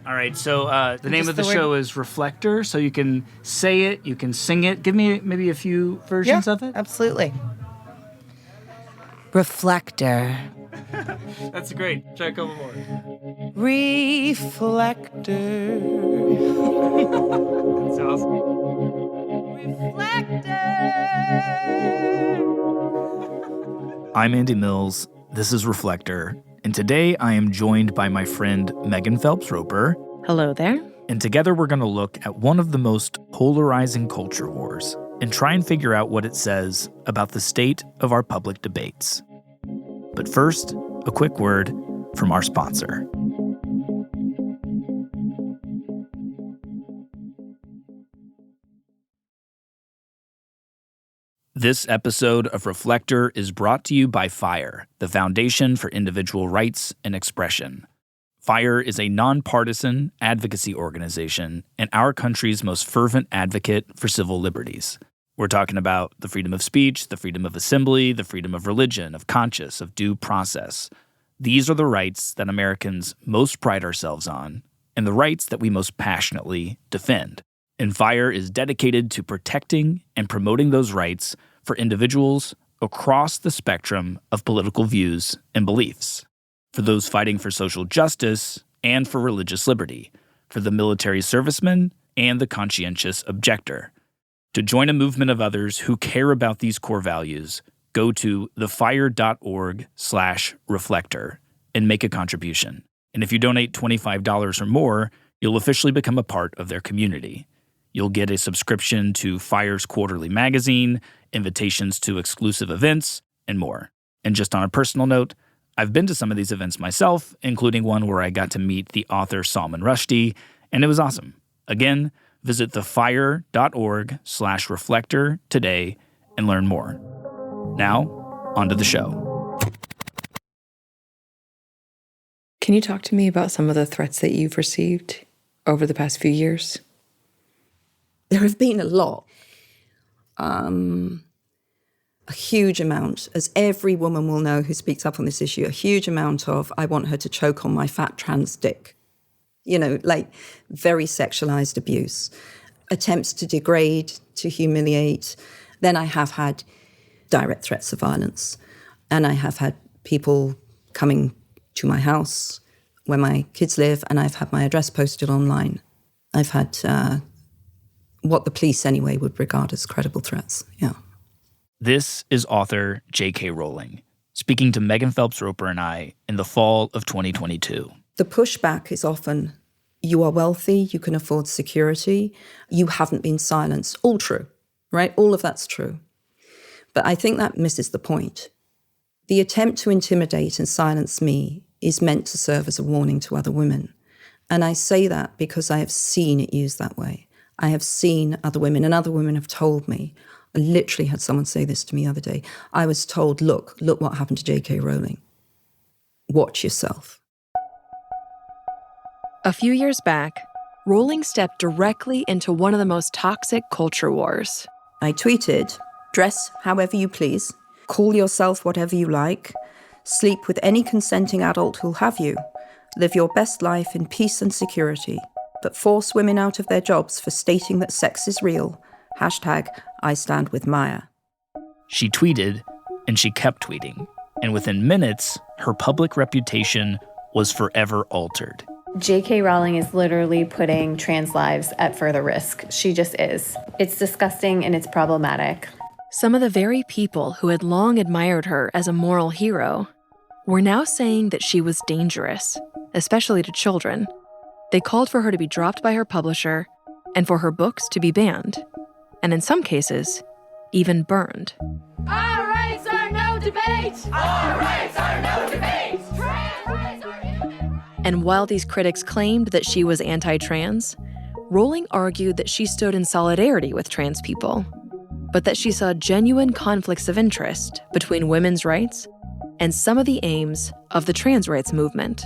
All right, so the name of the the show is Reflector, so you can say it, you can sing it. Give me maybe a few versions of it. Absolutely. Reflector. That's great. Try a couple more. Reflector. That's awesome. Reflector. I'm Andy Mills. This is Reflector. And today I am joined by my friend Megan Phelps-Roper. Hello there. And together we're going to look at one of the most polarizing culture wars and try and figure out what it says about the state of our public debates. But first, a quick word from our sponsor. This episode of Reflector is brought to you by FIRE, the Foundation for Individual Rights and Expression. FIRE is a nonpartisan advocacy organization and our country's most fervent advocate for civil liberties. We're talking about the freedom of speech, the freedom of assembly, the freedom of religion, of conscience, of due process. These are the rights that Americans most pride ourselves on, and the rights that we most passionately defend. And FIRE is dedicated to protecting and promoting those rights for individuals across the spectrum of political views and beliefs, for those fighting for social justice and for religious liberty, for the military serviceman and the conscientious objector. To join a movement of others who care about these core values, go to thefire.org/reflector and make a contribution. And if you donate $25 or more, you'll officially become a part of their community. You'll get a subscription to FIRE's quarterly magazine, invitations to exclusive events, and more. And just on a personal note, I've been to some of these events myself, including one where I got to meet the author Salman Rushdie, and it was awesome. Again, visit thefire.org/reflector today and learn more. Now, onto the show. Can you talk to me about some of the threats that you've received over the past few years? There have been a lot. A huge amount, as every woman will know who speaks up on this issue, a huge amount of, I want her to choke on my fat trans dick. You know, like very sexualized abuse. Attempts to degrade, to humiliate. Then I have had direct threats of violence. And I have had people coming to my house where my kids live, and I've had my address posted online. I've had what the police anyway would regard as credible threats, yeah. This is author J.K. Rowling, speaking to Megan Phelps-Roper and I in the fall of 2022. The pushback is often, you are wealthy, you can afford security, you haven't been silenced. All true, right? All of that's true. But I think that misses the point. The attempt to intimidate and silence me is meant to serve as a warning to other women. And I say that because I have seen it used that way. I have seen other women, and other women have told me. I literally had someone say this to me the other day. I was told, look what happened to J.K. Rowling. Watch yourself. A few years back, Rowling stepped directly into one of the most toxic culture wars. I tweeted, dress however you please, call yourself whatever you like, sleep with any consenting adult who'll have you, live your best life in peace and security, but force women out of their jobs for stating that sex is real. #I stand with Maya. She tweeted, and she kept tweeting. And within minutes, her public reputation was forever altered. J.K. Rowling is literally putting trans lives at further risk. She just is. It's disgusting and it's problematic. Some of the very people who had long admired her as a moral hero were now saying that she was dangerous, especially to children. They called for her to be dropped by her publisher and for her books to be banned, and in some cases, even burned. Our rights are no debate! Our rights are no debate! Trans rights are human rights! And while these critics claimed that she was anti-trans, Rowling argued that she stood in solidarity with trans people, but that she saw genuine conflicts of interest between women's rights and some of the aims of the trans rights movement,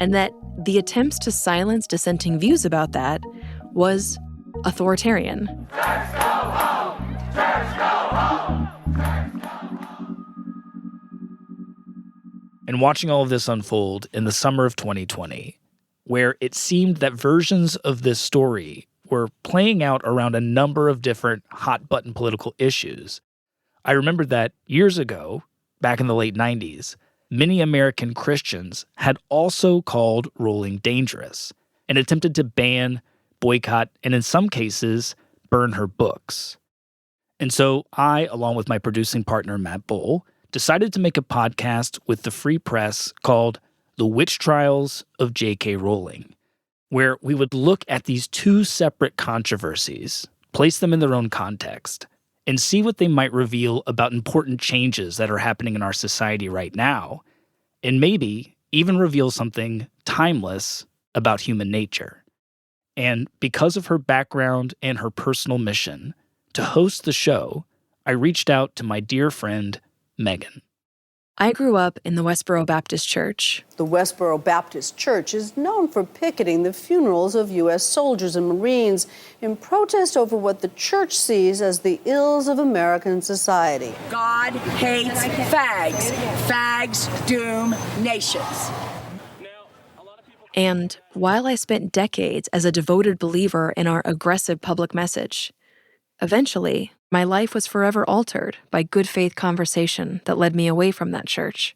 and that the attempts to silence dissenting views about that was authoritarian. Church go home! Church go home! Church go home! And watching all of this unfold in the summer of 2020, where it seemed that versions of this story were playing out around a number of different hot-button political issues. I remembered that years ago, back in the late 90s, many American Christians had also called Rowling dangerous and attempted to ban, boycott, and in some cases, burn her books. And so I, along with my producing partner Matt Bull, decided to make a podcast with the Free Press called The Witch Trials of J.K. Rowling, where we would look at these two separate controversies, place them in their own context, and see what they might reveal about important changes that are happening in our society right now, and maybe even reveal something timeless about human nature. And because of her background and her personal mission, to host the show, I reached out to my dear friend, Megan. I grew up in the Westboro Baptist Church. The Westboro Baptist Church is known for picketing the funerals of U.S. soldiers and Marines in protest over what the church sees as the ills of American society. God hates fags. Fags doom nations. And while I spent decades as a devoted believer in our aggressive public message, eventually, my life was forever altered by good faith conversation that led me away from that church.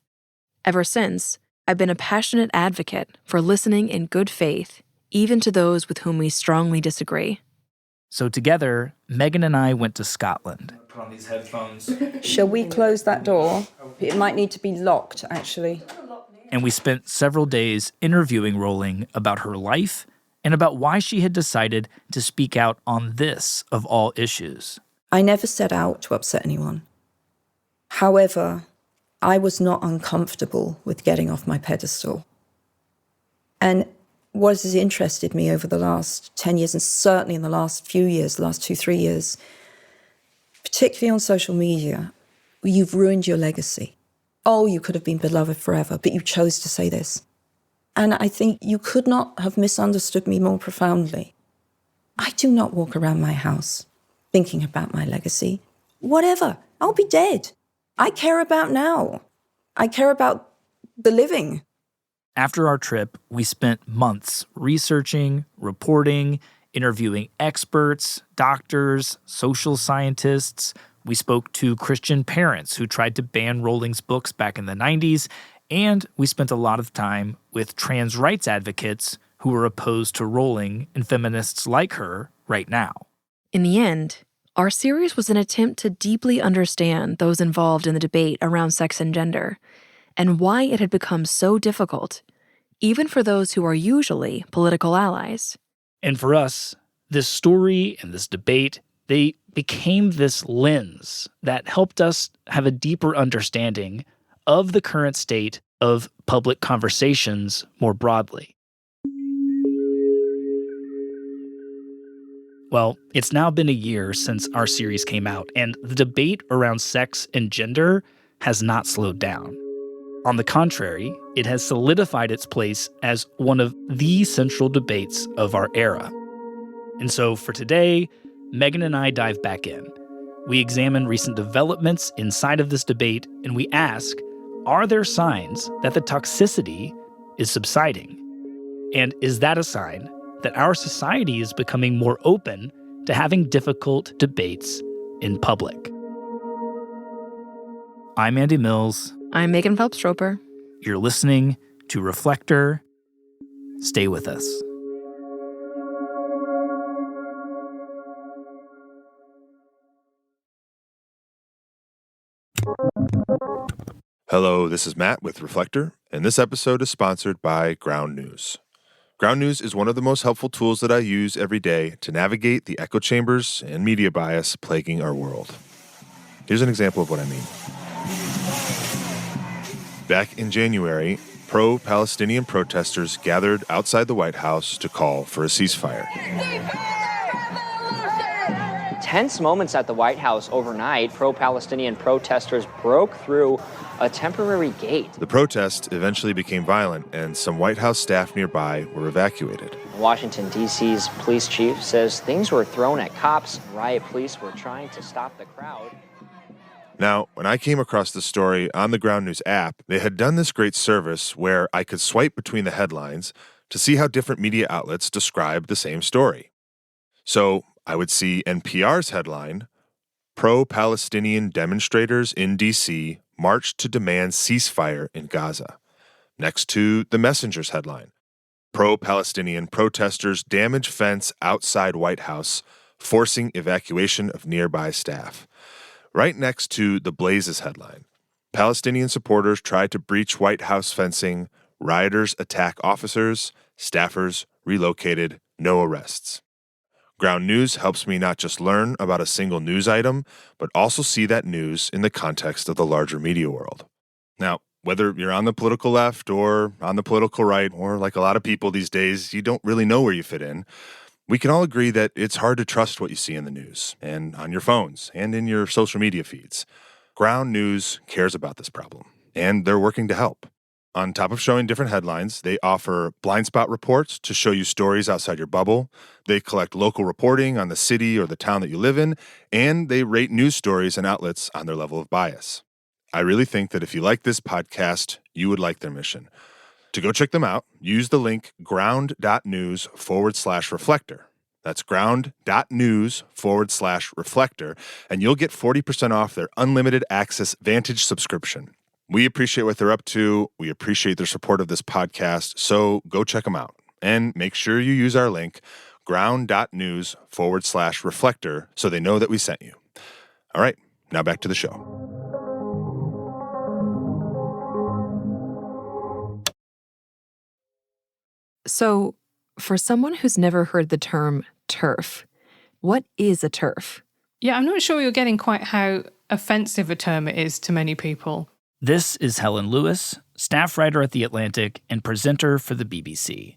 Ever since, I've been a passionate advocate for listening in good faith, even to those with whom we strongly disagree. So together, Megan and I went to Scotland. Put on these headphones. Shall we close that door? It might need to be locked, actually. And we spent several days interviewing Rowling about her life and about why she had decided to speak out on this of all issues. I never set out to upset anyone. However, I was not uncomfortable with getting off my pedestal. And what has interested me over the last 10 years, and certainly in the last few years, the last 2-3 years, particularly on social media, you've ruined your legacy. Oh, you could have been beloved forever, but you chose to say this. And I think you could not have misunderstood me more profoundly. I do not walk around my house thinking about my legacy. Whatever, I'll be dead. I care about now. I care about the living. After our trip, we spent months researching, reporting, interviewing experts, doctors, social scientists. We spoke to Christian parents who tried to ban Rowling's books back in the 90s, and we spent a lot of time with trans rights advocates who are opposed to Rowling and feminists like her right now. In the end, our series was an attempt to deeply understand those involved in the debate around sex and gender, and why it had become so difficult, even for those who are usually political allies. And for us, this story and this debate, they became this lens that helped us have a deeper understanding of the current state of public conversations more broadly. Well, it's now been a year since our series came out, and the debate around sex and gender has not slowed down. On the contrary, it has solidified its place as one of the central debates of our era. And so for today, Megan and I dive back in. We examine recent developments inside of this debate, and we ask, are there signs that the toxicity is subsiding? And is that a sign that our society is becoming more open to having difficult debates in public? I'm Andy Mills. I'm Megan Phelps-Troper. You're listening to Reflector. Stay with us. Hello, this is Matt with Reflector, and this episode is sponsored by Ground News. Ground News is one of the most helpful tools that I use every day to navigate the echo chambers and media bias plaguing our world. Here's an example of what I mean. Back in January, pro-Palestinian protesters gathered outside the White House to call for a ceasefire. Tense moments at the White House overnight. Pro-Palestinian protesters broke through a temporary gate. The protest eventually became violent, and some White House staff nearby were evacuated. Washington, D.C.'s police chief says things were thrown at cops. Riot police were trying to stop the crowd. Now, when I came across the story on the Ground News app, they had done this great service where I could swipe between the headlines, to see how different media outlets describe the same story. So I would see NPR's headline, "Pro-Palestinian demonstrators in D.C. march to demand ceasefire in Gaza." Next to The Messenger's headline, "Pro-Palestinian protesters damage fence outside White House, forcing evacuation of nearby staff." Right next to The Blaze's headline, "Palestinian supporters try to breach White House fencing, rioters attack officers, staffers relocated, no arrests." Ground News helps me not just learn about a single news item, but also see that news in the context of the larger media world. Now, whether you're on the political left or on the political right, or like a lot of people these days, you don't really know where you fit in, we can all agree that it's hard to trust what you see in the news and on your phones and in your social media feeds. Ground News cares about this problem, and they're working to help. On top of showing different headlines, they offer blind spot reports to show you stories outside your bubble. They collect local reporting on the city or the town that you live in, and they rate news stories and outlets on their level of bias. I really think that if you like this podcast, you would like their mission. To go check them out, use the link ground.news/reflector. That's ground.news/reflector, and you'll get 40% off their unlimited access Vantage subscription. We appreciate what they're up to. We appreciate their support of this podcast, so go check them out. And make sure you use our link, ground.news/reflector, so they know that we sent you. All right, now back to the show. So, for someone who's never heard the term TERF, what is a TERF? Yeah, I'm not sure you're getting quite how offensive a term it is to many people. This is Helen Lewis, staff writer at The Atlantic and presenter for the BBC.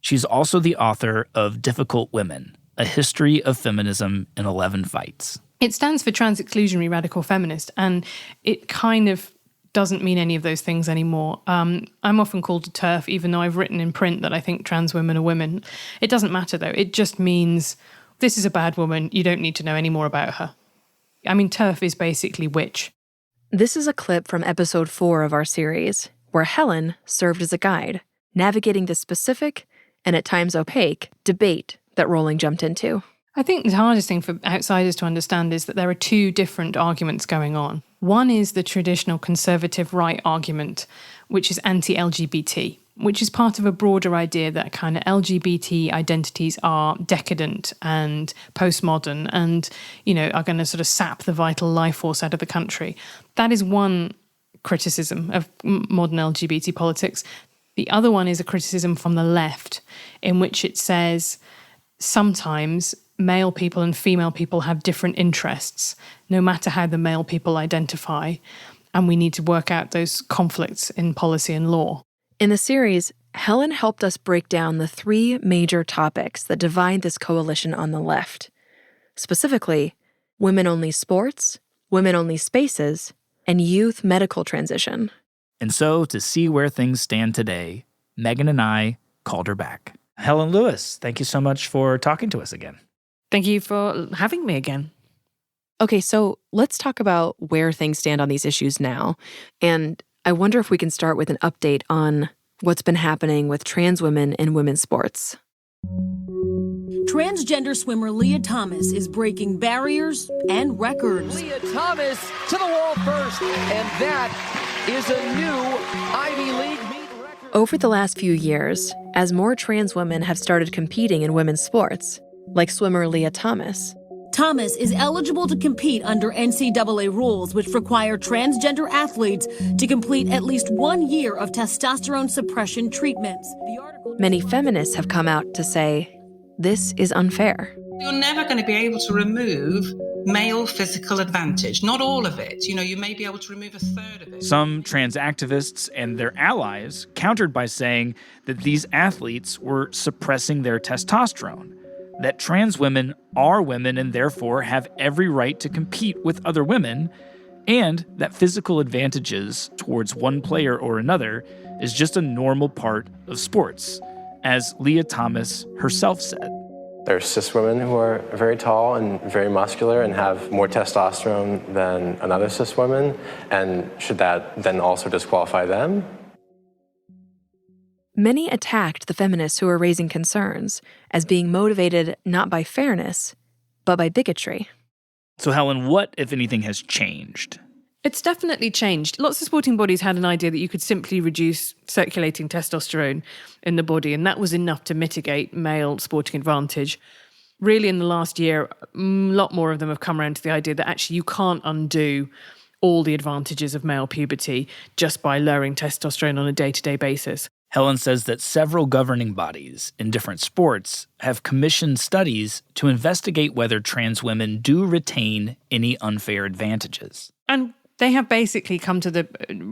She's also the author of Difficult Women, A History of Feminism in 11 Fights. It stands for trans-exclusionary radical feminist, and it kind of doesn't mean any of those things anymore. I'm often called a TERF, even though I've written in print that I think trans women are women. It doesn't matter, though. It just means this is a bad woman. You don't need to know any more about her. I mean, TERF is basically witch. This is a clip from episode 4 of our series, where Helen served as a guide, navigating the specific, and at times opaque, debate that Rowling jumped into. I think the hardest thing for outsiders to understand is that there are two different arguments going on. One is the traditional conservative right argument, which is anti-LGBT, which is part of a broader idea that kind of LGBT identities are decadent and postmodern and, are going to sort of sap the vital life force out of the country. That is one criticism of modern LGBT politics. The other one is a criticism from the left, in which it says sometimes male people and female people have different interests, no matter how the male people identify, and we need to work out those conflicts in policy and law. In the series, Helen helped us break down the 3 major topics that divide this coalition on the left. Specifically, women-only sports, women-only spaces, and youth medical transition. And so, to see where things stand today, Megan and I called her back. Helen Lewis, thank you so much for talking to us again. Thank you for having me again. Okay, so let's talk about where things stand on these issues now. And I wonder if we can start with an update on what's been happening with trans women in women's sports. Transgender swimmer Leah Thomas is breaking barriers and records. Leah Thomas to the wall first, and that is a new Ivy League meet record. Over the last few years, as more trans women have started competing in women's sports, like swimmer Leah Thomas, Thomas is eligible to compete under NCAA rules, which require transgender athletes to complete at least 1 year of testosterone suppression treatments. Many feminists have come out to say, this is unfair. You're never going to be able to remove male physical advantage. Not all of it. You may be able to remove a third of it. Some trans activists and their allies countered by saying that these athletes were suppressing their testosterone, that trans women are women and therefore have every right to compete with other women, and that physical advantages towards one player or another is just a normal part of sports, as Leah Thomas herself said. There are cis women who are very tall and very muscular and have more testosterone than another cis woman, and should that then also disqualify them? Many attacked the feminists who were raising concerns as being motivated not by fairness, but by bigotry. So, Helen, what, if anything, has changed? It's definitely changed. Lots of sporting bodies had an idea that you could simply reduce circulating testosterone in the body, and that was enough to mitigate male sporting advantage. Really, in the last year, a lot more of them have come around to the idea that actually you can't undo all the advantages of male puberty just by lowering testosterone on a day-to-day basis. Helen says that several governing bodies in different sports have commissioned studies to investigate whether trans women do retain any unfair advantages. And they have basically come to the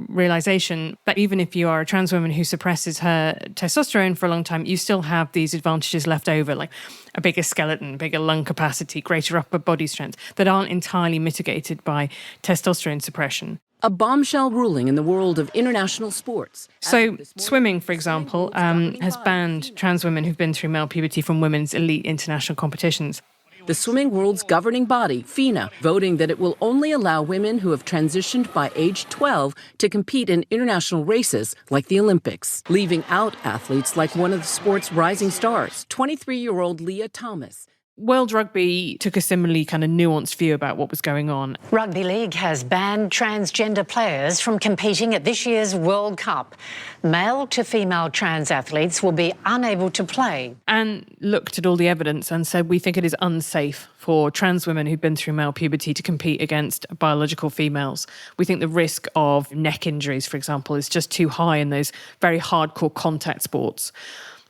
realization that even if you are a trans woman who suppresses her testosterone for a long time, you still have these advantages left over, like a bigger skeleton, bigger lung capacity, greater upper body strength, that aren't entirely mitigated by testosterone suppression. A bombshell ruling in the world of international sports. So swimming, for example, has banned trans women who've been through male puberty from women's elite international competitions. The swimming world's governing body, FINA, voting that it will only allow women who have transitioned by age 12 to compete in international races like the Olympics, leaving out athletes like one of the sport's rising stars, 23-year-old Leah Thomas. World Rugby took a similarly kind of nuanced view about what was going on. Rugby League has banned transgender players from competing at this year's World Cup. Male to female trans athletes will be unable to play. And looked at all the evidence and said, we think it is unsafe for trans women who've been through male puberty to compete against biological females. We think the risk of neck injuries, for example, is just too high in those very hardcore contact sports.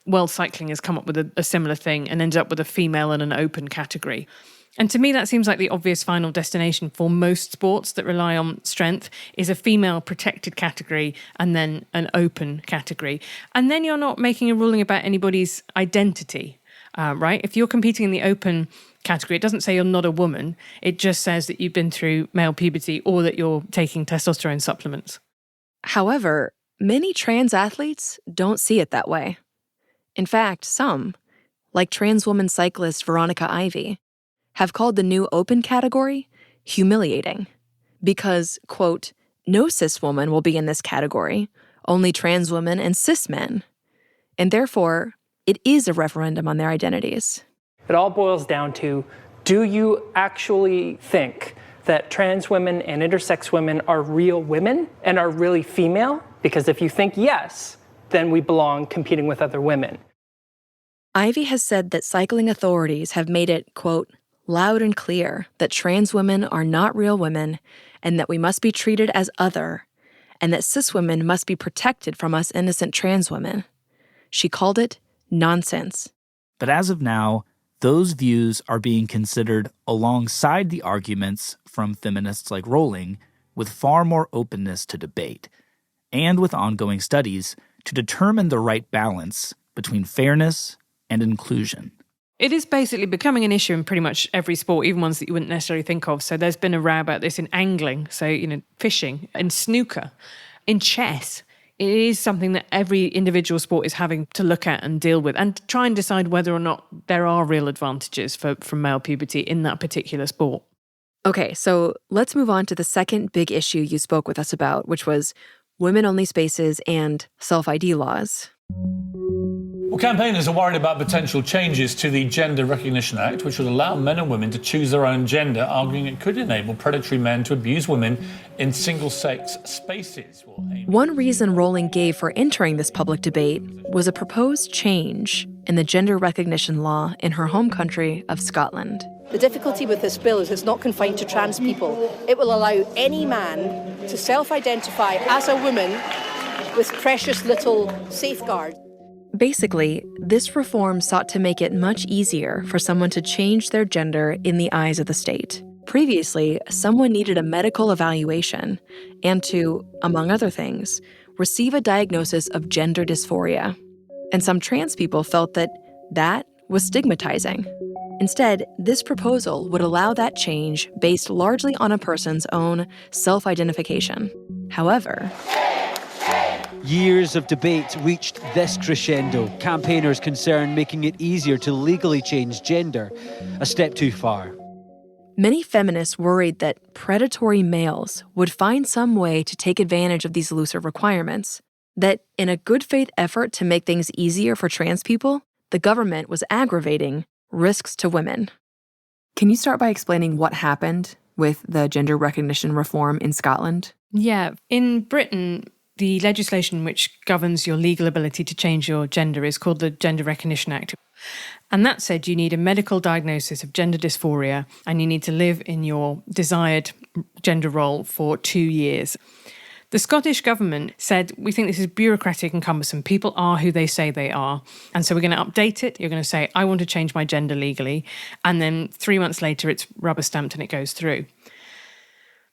World Cycling has come up with a similar thing and ended up with a female and an open category. And to me, that seems like the obvious final destination for most sports that rely on strength is a female protected category and then an open category. And then you're not making a ruling about anybody's identity, right? If you're competing in the open category, it doesn't say you're not a woman. It just says that you've been through male puberty or that you're taking testosterone supplements. However, many trans athletes don't see it that way. In fact, some, like trans woman cyclist Veronica Ivy, have called the new open category humiliating because, quote, no cis woman will be in this category, only trans women and cis men. And therefore, it is a referendum on their identities. It all boils down to, do you actually think that trans women and intersex women are real women and are really female? Because if you think yes, then we belong competing with other women. Ivy has said that cycling authorities have made it, quote, loud and clear that trans women are not real women and that we must be treated as other, and that cis women must be protected from us innocent trans women. She called it nonsense. But as of now, those views are being considered alongside the arguments from feminists like Rowling, with far more openness to debate, and with ongoing studies to determine the right balance between fairness and inclusion. It is basically becoming an issue in pretty much every sport, even ones that you wouldn't necessarily think of. So there's been a row about this in angling, so, fishing, and snooker. In chess, it is something that every individual sport is having to look at and deal with and try and decide whether or not there are real advantages from male puberty in that particular sport. Okay, so let's move on to the second big issue you spoke with us about, which was women-only spaces and self-ID laws. Well, campaigners are worried about potential changes to the Gender Recognition Act, which would allow men and women to choose their own gender, arguing it could enable predatory men to abuse women in single-sex spaces. One reason Rowling gave for entering this public debate was a proposed change in the gender recognition law in her home country of Scotland. The difficulty with this bill is it's not confined to trans people. It will allow any man to self-identify as a woman with precious little safeguards. Basically, this reform sought to make it much easier for someone to change their gender in the eyes of the state. Previously, someone needed a medical evaluation and to, among other things, receive a diagnosis of gender dysphoria. And some trans people felt that was stigmatizing. Instead, this proposal would allow that change based largely on a person's own self-identification. However, years of debate reached this crescendo. Campaigners concerned making it easier to legally change gender, a step too far. Many feminists worried that predatory males would find some way to take advantage of these looser requirements, that in a good faith effort to make things easier for trans people, the government was aggravating risks to women. Can you start by explaining what happened with the gender recognition reform in Scotland? Yeah, in Britain, the legislation which governs your legal ability to change your gender is called the Gender Recognition Act. And that said you need a medical diagnosis of gender dysphoria and you need to live in your desired gender role for 2 years. The Scottish government said, we think this is bureaucratic and cumbersome. People are who they say they are. And so we're going to update it. You're going to say, I want to change my gender legally. And then 3 months later, it's rubber stamped and it goes through.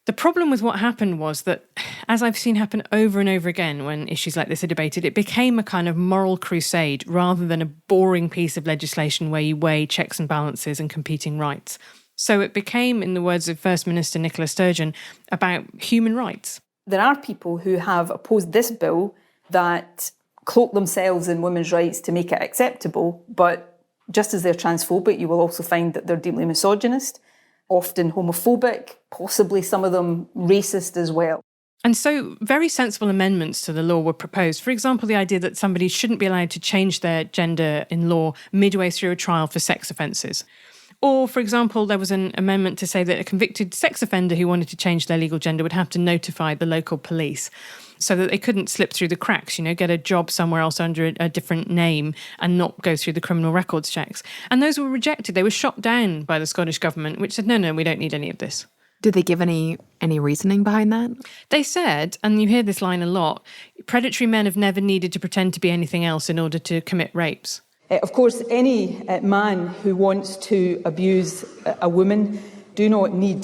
The problem with what happened was that, as I've seen happen over and over again when issues like this are debated, it became a kind of moral crusade rather than a boring piece of legislation where you weigh checks and balances and competing rights. So it became, in the words of First Minister Nicola Sturgeon, about human rights. There are people who have opposed this bill that cloak themselves in women's rights to make it acceptable, but just as they're transphobic, you will also find that they're deeply misogynist, often homophobic, possibly some of them racist as well. And so very sensible amendments to the law were proposed. For example, the idea that somebody shouldn't be allowed to change their gender in law midway through a trial for sex offences. Or, for example, there was an amendment to say that a convicted sex offender who wanted to change their legal gender would have to notify the local police so that they couldn't slip through the cracks, get a job somewhere else under a different name and not go through the criminal records checks. And those were rejected. They were shot down by the Scottish government, which said, no, we don't need any of this. Did they give any reasoning behind that? They said, and you hear this line a lot, predatory men have never needed to pretend to be anything else in order to commit rapes. Of course, any man who wants to abuse a woman do not need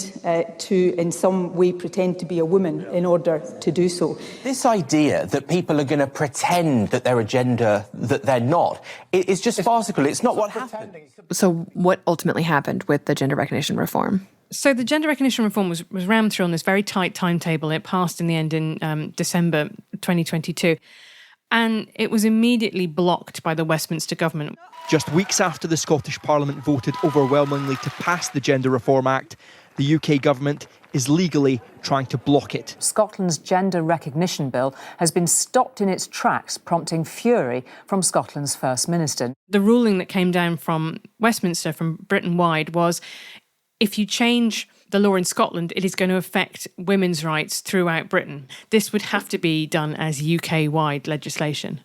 to in some way pretend to be a woman in order to do so. This idea that people are going to pretend that they're a gender that they're not is just farcical. It's not what happened. So what ultimately happened with the gender recognition reform? So the gender recognition reform was rammed through on this very tight timetable. It passed in the end in December 2022. And it was immediately blocked by the Westminster government. Just weeks after the Scottish Parliament voted overwhelmingly to pass the Gender Reform Act, the UK government is legally trying to block it. Scotland's gender recognition bill has been stopped in its tracks, prompting fury from Scotland's First Minister. The ruling that came down from Westminster, from Britain-wide, was if you change the law in Scotland, it is going to affect women's rights throughout Britain. This would have to be done as UK-wide legislation.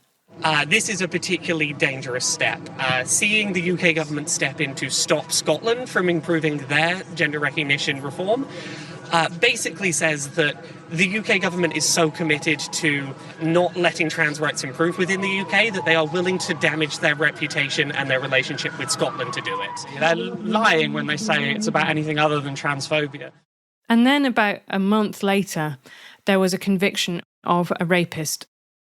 This is a particularly dangerous step. Seeing the UK government step in to stop Scotland from improving their gender recognition reform basically says that the UK government is so committed to not letting trans rights improve within the UK that they are willing to damage their reputation and their relationship with Scotland to do it. They're lying when they say it's about anything other than transphobia. And then about a month later, there was a conviction of a rapist.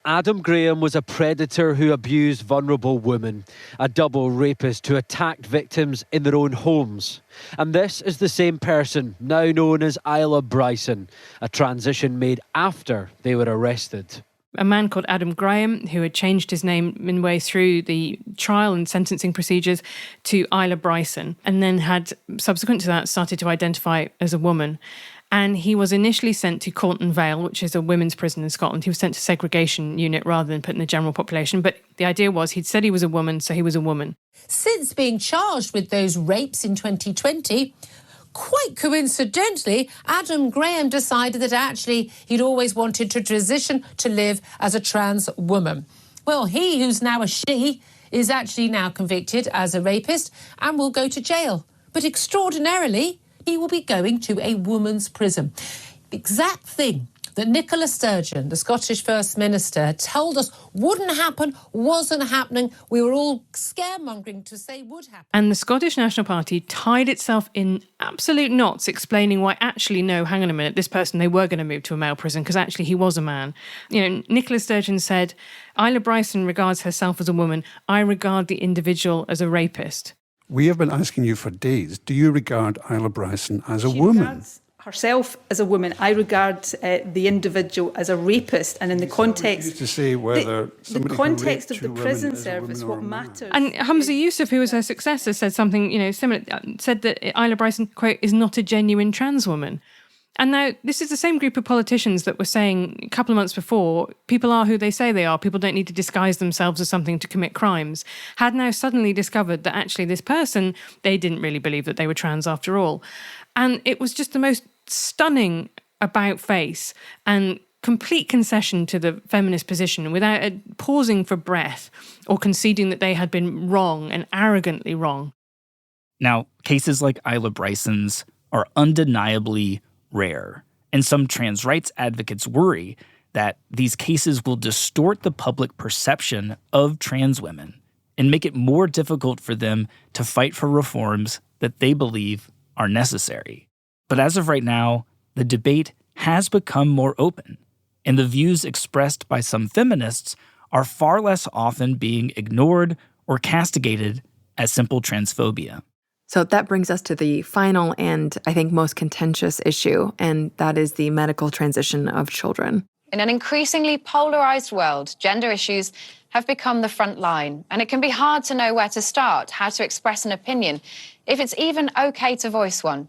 Adam Graham was a predator who abused vulnerable women, a double rapist who attacked victims in their own homes. And this is the same person, now known as Isla Bryson, a transition made after they were arrested. A man called Adam Graham, who had changed his name midway through the trial and sentencing procedures to Isla Bryson, and then had, subsequent to that, started to identify as a woman. And he was initially sent to Caunton Vale, which is a women's prison in Scotland. He was sent to segregation unit rather than put in the general population. But the idea was he'd said he was a woman, so he was a woman. Since being charged with those rapes in 2020, quite coincidentally, Adam Graham decided that actually he'd always wanted to transition to live as a trans woman. Well, he, who's now a she, is actually now convicted as a rapist and will go to jail. But extraordinarily, he will be going to a woman's prison. The exact thing that Nicola Sturgeon, the Scottish First Minister, told us wouldn't happen, wasn't happening. We were all scaremongering to say would happen. And the Scottish National Party tied itself in absolute knots explaining why actually, no, hang on a minute, this person, they were going to move to a male prison because actually he was a man. Nicola Sturgeon said, Isla Bryson regards herself as a woman. I regard the individual as a rapist. We have been asking you for days, do you regard Isla Bryson as a woman? Regards herself as a woman. I regard the individual as a rapist, and in the context to say whether the context of the prison service, what matters. And Hamza Yusuf, who was her successor, said something similar. Said that Isla Bryson, quote, is not a genuine trans woman. And now this is the same group of politicians that were saying a couple of months before, people are who they say they are, people don't need to disguise themselves as something to commit crimes, had now suddenly discovered that actually this person, they didn't really believe that they were trans after all. And it was just the most stunning about face and complete concession to the feminist position without pausing for breath or conceding that they had been wrong and arrogantly wrong. Now, cases like Isla Bryson's are undeniably rare, and some trans rights advocates worry that these cases will distort the public perception of trans women and make it more difficult for them to fight for reforms that they believe are necessary. But as of right now, the debate has become more open, and the views expressed by some feminists are far less often being ignored or castigated as simple transphobia. So that brings us to the final and, I think, most contentious issue, and that is the medical transition of children. In an increasingly polarized world, gender issues have become the front line, and it can be hard to know where to start, how to express an opinion, if it's even okay to voice one.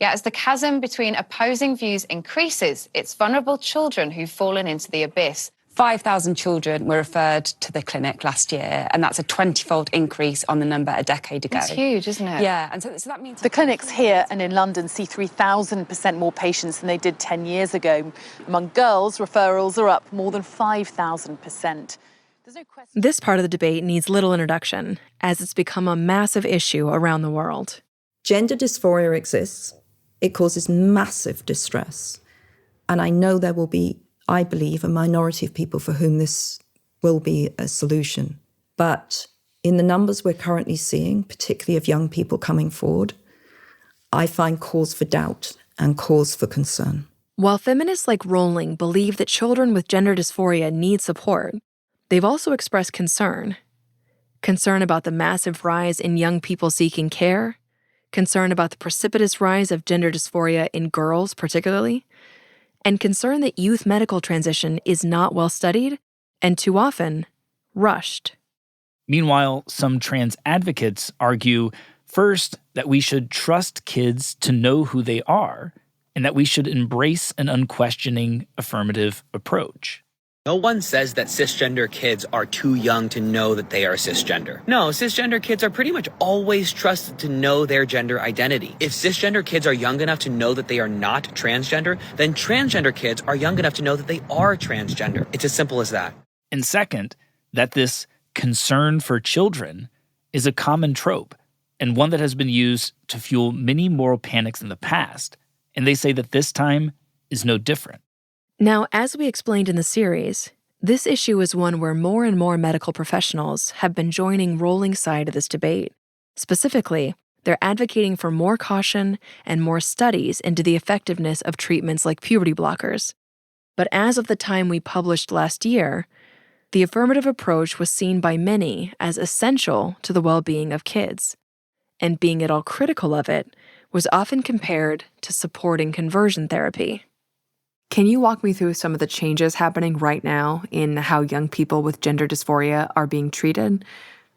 Yet as the chasm between opposing views increases, it's vulnerable children who've fallen into the abyss. 5,000 children were referred to the clinic last year, and that's a 20-fold increase on the number a decade ago. It's huge, isn't it? Yeah, and so that means... The clinics here and in London see 3,000% more patients than they did 10 years ago. Among girls, referrals are up more than 5,000%. This part of the debate needs little introduction, as it's become a massive issue around the world. Gender dysphoria exists. It causes massive distress. And I know there will be, I believe, a minority of people for whom this will be a solution. But in the numbers we're currently seeing, particularly of young people coming forward, I find cause for doubt and cause for concern. While feminists like Rowling believe that children with gender dysphoria need support, they've also expressed concern. Concern about the massive rise in young people seeking care, concern about the precipitous rise of gender dysphoria in girls particularly, and concern that youth medical transition is not well studied and too often rushed. Meanwhile, some trans advocates argue, first, that we should trust kids to know who they are, and that we should embrace an unquestioning affirmative approach. No one says that cisgender kids are too young to know that they are cisgender. No, cisgender kids are pretty much always trusted to know their gender identity. If cisgender kids are young enough to know that they are not transgender, then transgender kids are young enough to know that they are transgender. It's as simple as that. And second, that this concern for children is a common trope, and one that has been used to fuel many moral panics in the past, and they say that this time is no different. Now, as we explained in the series, this issue is one where more and more medical professionals have been joining Rowling's side of this debate. Specifically, they're advocating for more caution and more studies into the effectiveness of treatments like puberty blockers. But as of the time we published last year, the affirmative approach was seen by many as essential to the well-being of kids, and being at all critical of it was often compared to supporting conversion therapy. Can you walk me through some of the changes happening right now in how young people with gender dysphoria are being treated?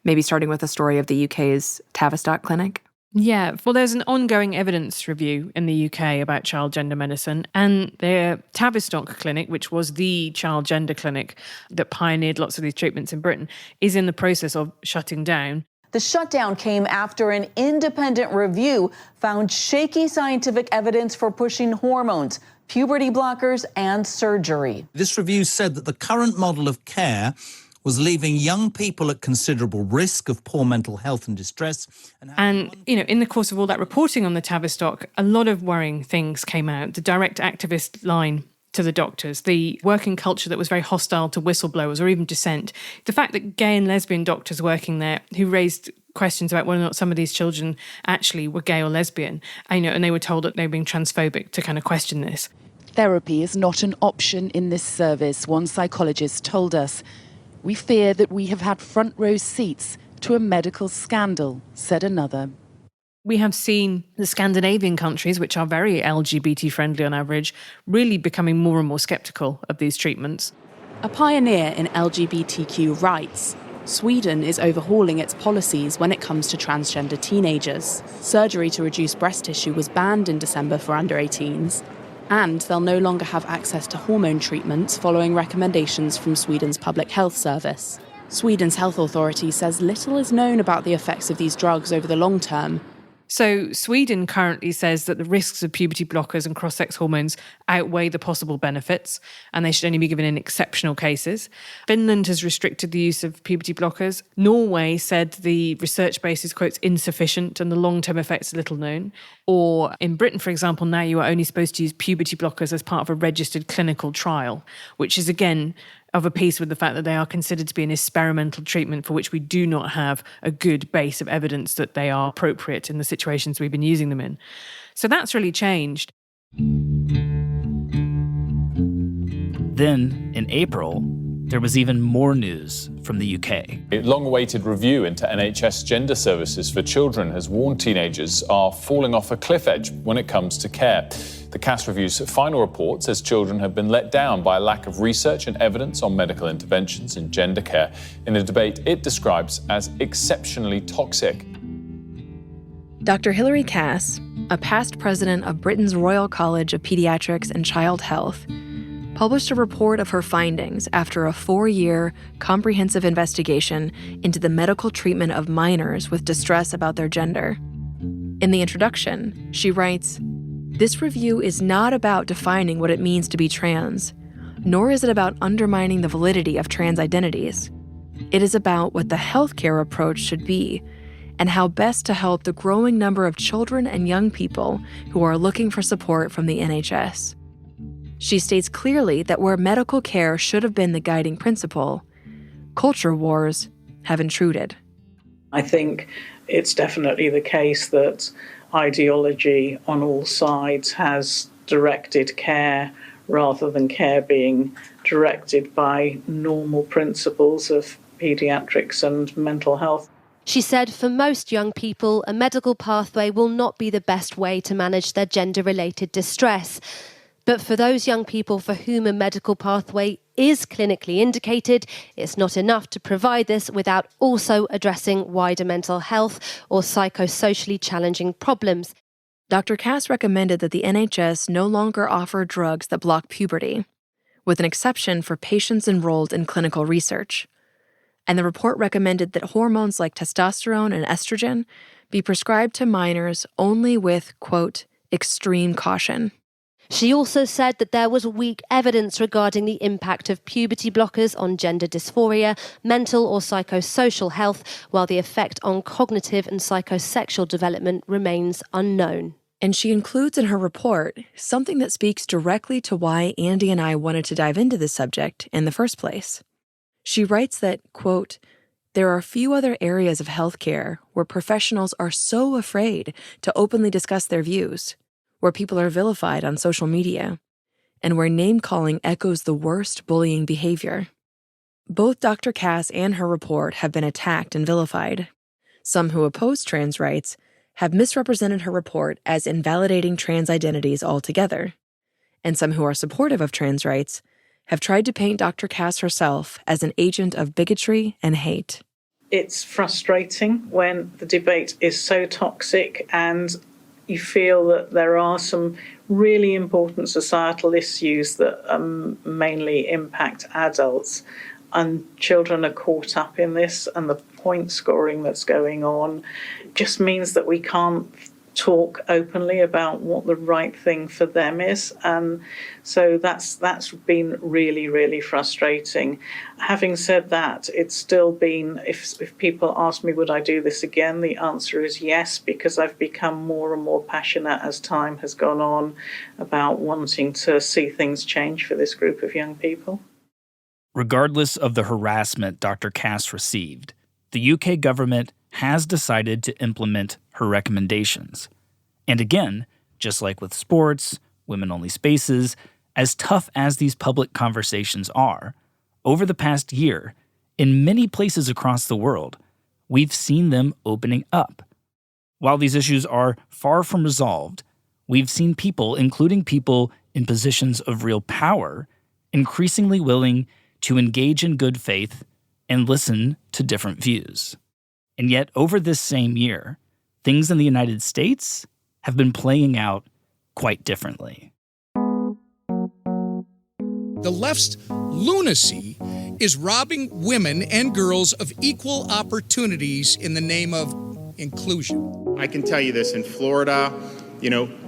Maybe starting with the story of the UK's Tavistock clinic? Yeah, well, there's an ongoing evidence review in the UK about child gender medicine, and the Tavistock clinic, which was the child gender clinic that pioneered lots of these treatments in Britain, is in the process of shutting down. The shutdown came after an independent review found shaky scientific evidence for pushing hormones, puberty blockers, and surgery. This review said that the current model of care was leaving young people at considerable risk of poor mental health and distress. And, in the course of all that reporting on the Tavistock, a lot of worrying things came out. The direct activist line to the doctors, the working culture that was very hostile to whistleblowers or even dissent, the fact that gay and lesbian doctors working there who raised questions about whether or not some of these children actually were gay or lesbian, and they were told that they were being transphobic to kind of question this. Therapy is not an option in this service, one psychologist told us. We fear that we have had front row seats to a medical scandal, said another. We have seen the Scandinavian countries, which are very LGBT friendly on average, really becoming more and more sceptical of these treatments. A pioneer in LGBTQ rights, Sweden is overhauling its policies when it comes to transgender teenagers. Surgery to reduce breast tissue was banned in December for under 18s. And they'll no longer have access to hormone treatments following recommendations from Sweden's Public Health Service. Sweden's health authority says little is known about the effects of these drugs over the long term. So Sweden currently says that the risks of puberty blockers and cross-sex hormones outweigh the possible benefits, and they should only be given in exceptional cases. Finland has restricted the use of puberty blockers. Norway said the research base is, quote, insufficient and the long-term effects are little known. Or in Britain, for example, now you are only supposed to use puberty blockers as part of a registered clinical trial, which is, again, of a piece with the fact that they are considered to be an experimental treatment for which we do not have a good base of evidence that they are appropriate in the situations we've been using them in. So that's really changed. Then, in April, there was even more news from the UK. A long-awaited review into NHS gender services for children has warned teenagers are falling off a cliff edge when it comes to care. The Cass Review's final report says children have been let down by a lack of research and evidence on medical interventions in gender care in a debate it describes as exceptionally toxic. Dr. Hilary Cass, a past president of Britain's Royal College of Pediatrics and Child Health, published a report of her findings after a 4-year comprehensive investigation into the medical treatment of minors with distress about their gender. In the introduction, she writes, "This review is not about defining what it means to be trans, nor is it about undermining the validity of trans identities. It is about what the healthcare approach should be and how best to help the growing number of children and young people who are looking for support from the NHS." She states clearly that where medical care should have been the guiding principle, culture wars have intruded. I think it's definitely the case that ideology on all sides has directed care rather than care being directed by normal principles of paediatrics and mental health. She said for most young people, a medical pathway will not be the best way to manage their gender-related distress. But for those young people for whom a medical pathway is clinically indicated, it's not enough to provide this without also addressing wider mental health or psychosocially challenging problems. Dr. Cass recommended that the NHS no longer offer drugs that block puberty, with an exception for patients enrolled in clinical research. And the report recommended that hormones like testosterone and estrogen be prescribed to minors only with, quote, extreme caution. She also said that there was weak evidence regarding the impact of puberty blockers on gender dysphoria, mental or psychosocial health, while the effect on cognitive and psychosexual development remains unknown. And she includes in her report something that speaks directly to why Andy and I wanted to dive into this subject in the first place. She writes that, quote, "There are few other areas of healthcare where professionals are so afraid to openly discuss their views, where people are vilified on social media, and where name-calling echoes the worst bullying behavior." Both Dr. Cass and her report have been attacked and vilified. Some who oppose trans rights have misrepresented her report as invalidating trans identities altogether, and some who are supportive of trans rights have tried to paint Dr. Cass herself as an agent of bigotry and hate. It's frustrating when the debate is so toxic and you feel that there are some really important societal issues that mainly impact adults, and children are caught up in this, and the point scoring that's going on just means that we can't talk openly about what the right thing for them is, and so that's been really, really frustrating. Having said that, it's still been, if people ask me would I do this again, the answer is yes, because I've become more and more passionate as time has gone on about wanting to see things change for this group of young people. Regardless of the harassment Dr. Cass received, the UK government has decided to implement her recommendations. And again, just like with sports, women-only spaces, as tough as these public conversations are, over the past year, in many places across the world, we've seen them opening up. While these issues are far from resolved, we've seen people, including people in positions of real power, increasingly willing to engage in good faith and listen to different views. And yet, over this same year, things in the United States have been playing out quite differently. The left's lunacy is robbing women and girls of equal opportunities in the name of inclusion. I can tell you this, in Florida,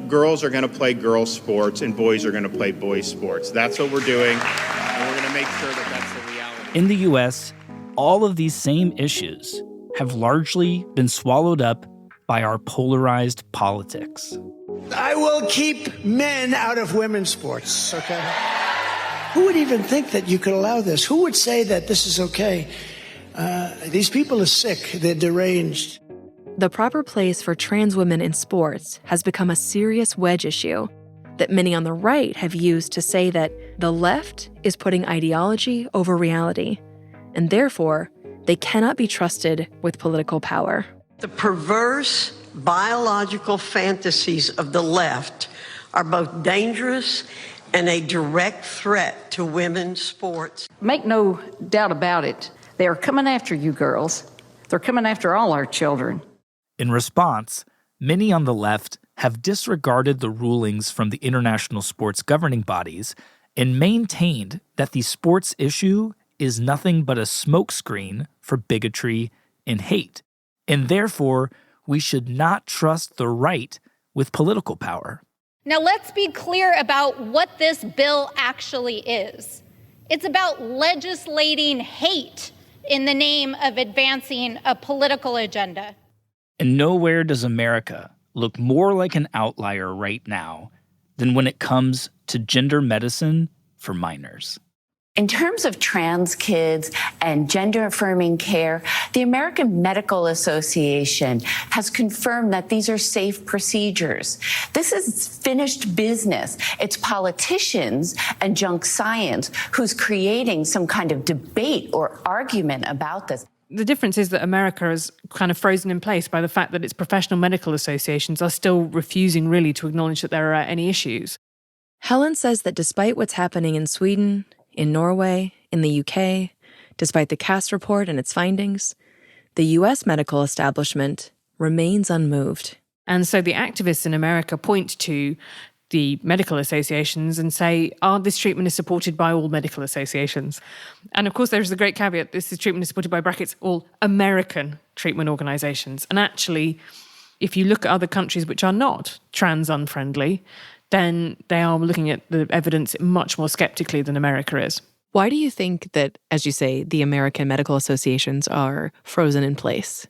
girls are going to play girls' sports and boys are going to play boys' sports. That's what we're doing, and we're going to make sure that that's the reality. In the U.S., all of these same issues have largely been swallowed up by our polarized politics. I will keep men out of women's sports, okay? Who would even think that you could allow this? Who would say that this is okay? These people are sick. They're deranged. The proper place for trans women in sports has become a serious wedge issue that many on the right have used to say that the left is putting ideology over reality, and therefore, they cannot be trusted with political power. The perverse biological fantasies of the left are both dangerous and a direct threat to women's sports. Make no doubt about it. They are coming after you girls. They're coming after all our children. In response, many on the left have disregarded the rulings from the international sports governing bodies and maintained that the sports issue is nothing but a smokescreen for bigotry and hate, and therefore we should not trust the right with political power. Now let's be clear about what this bill actually is. It's about legislating hate in the name of advancing a political agenda. And nowhere does America look more like an outlier right now than when it comes to gender medicine for minors. In terms of trans kids and gender-affirming care, the American Medical Association has confirmed that these are safe procedures. This is finished business. It's politicians and junk science who's creating some kind of debate or argument about this. The difference is that America is kind of frozen in place by the fact that its professional medical associations are still refusing really to acknowledge that there are any issues. Helen says that despite what's happening in Sweden, in Norway, in the UK, despite the Cass report and its findings, the US medical establishment remains unmoved. And so the activists in America point to the medical associations and say, this treatment is supported by all medical associations. And of course, there's the great caveat, this treatment is supported by brackets, all American treatment organizations. And actually, if you look at other countries which are not trans-unfriendly, then they are looking at the evidence much more skeptically than America is. Why do you think that, as you say, the American medical associations are frozen in place?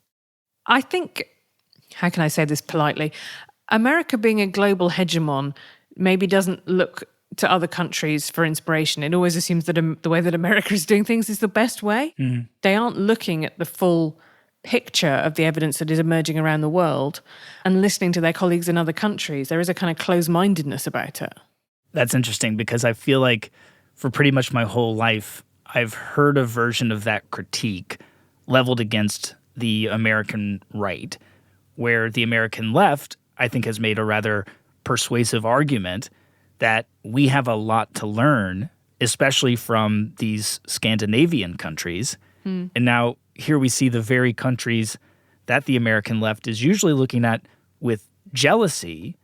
I think, how can I say this politely? America being a global hegemon maybe doesn't look to other countries for inspiration. It always assumes that the way that America is doing things is the best way. Mm. They aren't looking at the full picture of the evidence that is emerging around the world and listening to their colleagues in other countries. There is a kind of closed-mindedness about it. That's interesting because I feel like for pretty much my whole life, I've heard a version of that critique leveled against the American right, where the American left, I think, has made a rather persuasive argument that we have a lot to learn, especially from these Scandinavian countries. Mm. And now here we see the very countries that the American left is usually looking at with jealousy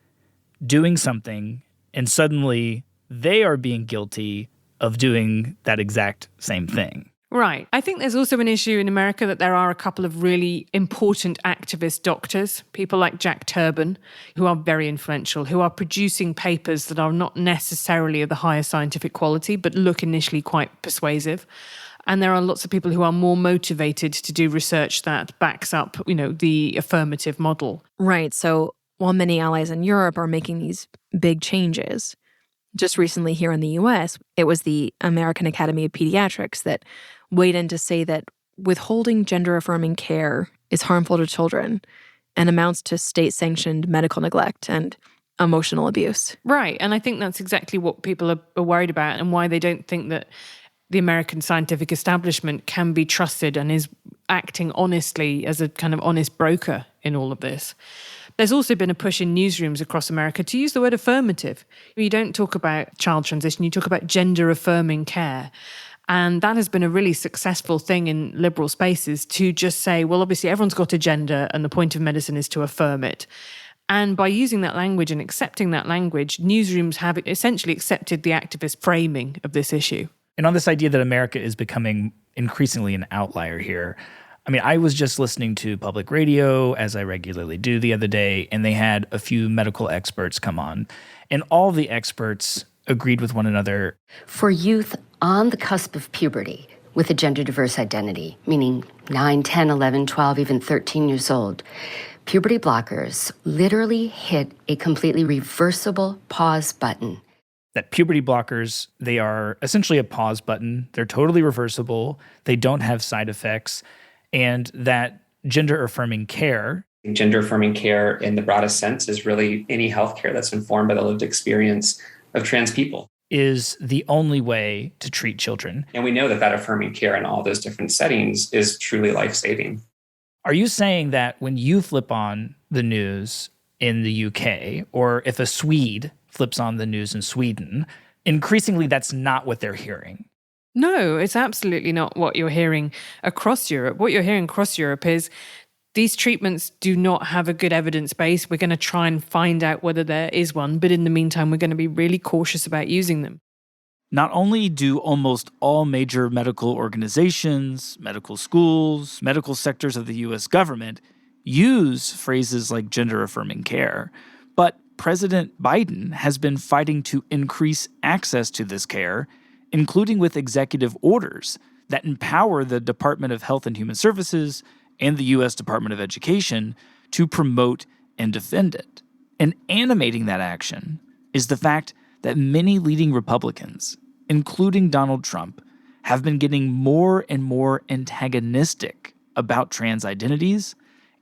doing something, and suddenly they are being guilty of doing that exact same thing. Right. I think there's also an issue in America that there are a couple of really important activist doctors, people like Jack Turban, who are very influential, who are producing papers that are not necessarily of the highest scientific quality, but look initially quite persuasive. And there are lots of people who are more motivated to do research that backs up, the affirmative model. Right. So while many allies in Europe are making these big changes, just recently here in the US, it was the American Academy of Pediatrics that weighed in to say that withholding gender-affirming care is harmful to children and amounts to state-sanctioned medical neglect and emotional abuse. Right. And I think that's exactly what people are worried about and why they don't think that the American scientific establishment can be trusted and is acting honestly as a kind of honest broker in all of this. There's also been a push in newsrooms across America to use the word affirmative. You don't talk about child transition, you talk about gender-affirming care. And that has been a really successful thing in liberal spaces to just say, well, obviously everyone's got a gender and the point of medicine is to affirm it. And by using that language and accepting that language, newsrooms have essentially accepted the activist framing of this issue. And on this idea that America is becoming increasingly an outlier here, I mean, I was just listening to public radio, as I regularly do the other day, and they had a few medical experts come on. And all the experts agreed with one another. For youth on the cusp of puberty with a gender-diverse identity, meaning 9, 10, 11, 12, even 13 years old, puberty blockers literally hit a completely reversible pause button. That puberty blockers, they are essentially a pause button. They're totally reversible. They don't have side effects. And that gender-affirming care. Gender-affirming care in the broadest sense is really any healthcare that's informed by the lived experience of trans people. Is the only way to treat children. And we know that affirming care in all those different settings is truly life-saving. Are you saying that when you flip on the news in the UK, or if a Swede flips on the news in Sweden, increasingly that's not what they're hearing? No, it's absolutely not what you're hearing across Europe. What you're hearing across Europe is these treatments do not have a good evidence base. We're going to try and find out whether there is one, but in the meantime, we're going to be really cautious about using them. Not only do almost all major medical organizations, medical schools, medical sectors of the U.S. government use phrases like gender-affirming care, but President Biden has been fighting to increase access to this care, including with executive orders that empower the Department of Health and Human Services and the U.S. Department of Education to promote and defend it. And animating that action is the fact that many leading Republicans, including Donald Trump, have been getting more and more antagonistic about trans identities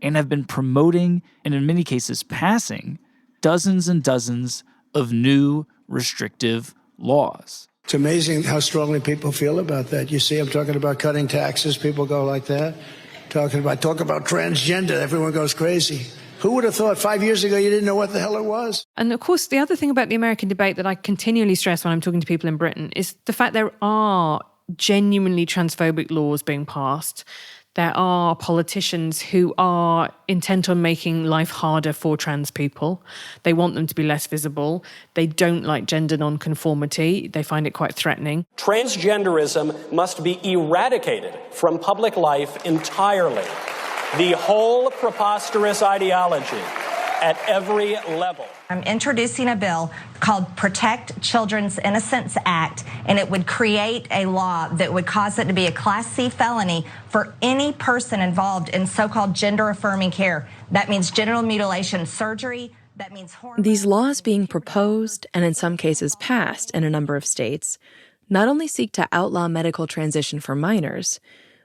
and have been promoting, and in many cases passing, dozens and dozens of new restrictive laws. It's amazing how strongly people feel about that. You see, I'm talking about cutting taxes. People go like that. Talk about transgender. Everyone goes crazy. Who would have thought 5 years ago you didn't know what the hell it was? And of course, the other thing about the American debate that I continually stress when I'm talking to people in Britain is the fact there are genuinely transphobic laws being passed. There are politicians who are intent on making life harder for trans people. They want them to be less visible. They don't like gender nonconformity. They find it quite threatening. Transgenderism must be eradicated from public life entirely. The whole preposterous ideology at every level. I'm introducing a bill called Protect Children's Innocence Act, and it would create a law that would cause it to be a Class C felony for any person involved in so-called gender-affirming care. That means genital mutilation surgery. That means hormone. These laws being proposed, and in some cases passed in a number of states, not only seek to outlaw medical transition for minors,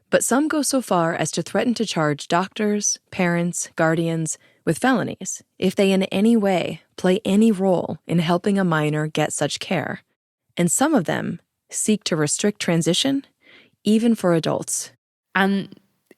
but some go so far as to threaten to charge doctors, parents, guardians with felonies if they in any way play any role in helping a minor get such care. And some of them seek to restrict transition, even for adults. And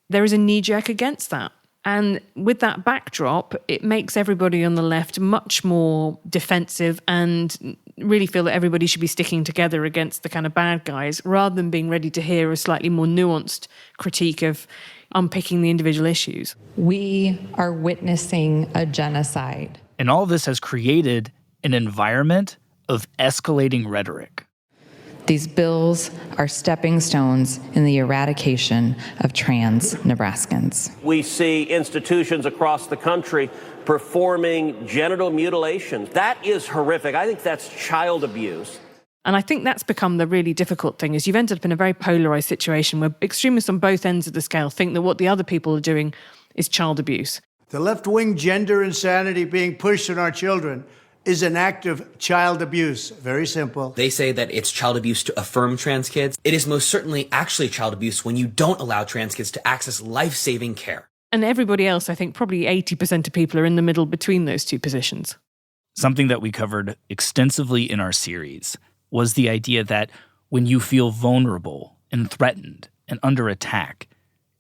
there is a knee-jerk against that. And with that backdrop, it makes everybody on the left much more defensive and really feel that everybody should be sticking together against the kind of bad guys, rather than being ready to hear a slightly more nuanced critique of unpicking the individual issues. We are witnessing a genocide. And all this has created an environment of escalating rhetoric. These bills are stepping stones in the eradication of trans Nebraskans. We see institutions across the country performing genital mutilations. That is horrific. I think that's child abuse. And I think that's become the really difficult thing, is you've ended up in a very polarized situation where extremists on both ends of the scale think that what the other people are doing is child abuse. The left-wing gender insanity being pushed on our children is an act of child abuse. Very simple. They say that it's child abuse to affirm trans kids. It is most certainly actually child abuse when you don't allow trans kids to access life-saving care. And everybody else, I think probably 80% of people are in the middle between those two positions. Something that we covered extensively in our series was the idea that when you feel vulnerable and threatened and under attack,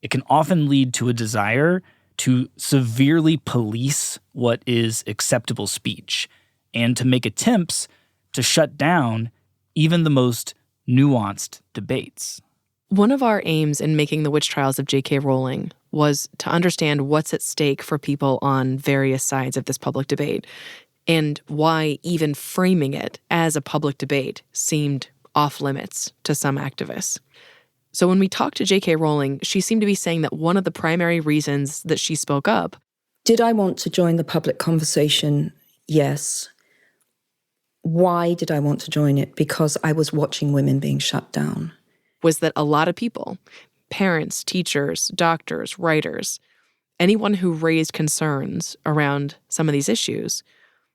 it can often lead to a desire to severely police what is acceptable speech and to make attempts to shut down even the most nuanced debates. One of our aims in making the witch trials of J.K. Rowling was to understand what's at stake for people on various sides of this public debate, and why even framing it as a public debate seemed off limits to some activists. So when we talked to J.K. Rowling, she seemed to be saying that one of the primary reasons that she spoke up. Did I want to join the public conversation? Yes. Why did I want to join it? Because I was watching women being shut down. Was that a lot of people, parents, teachers, doctors, writers, anyone who raised concerns around some of these issues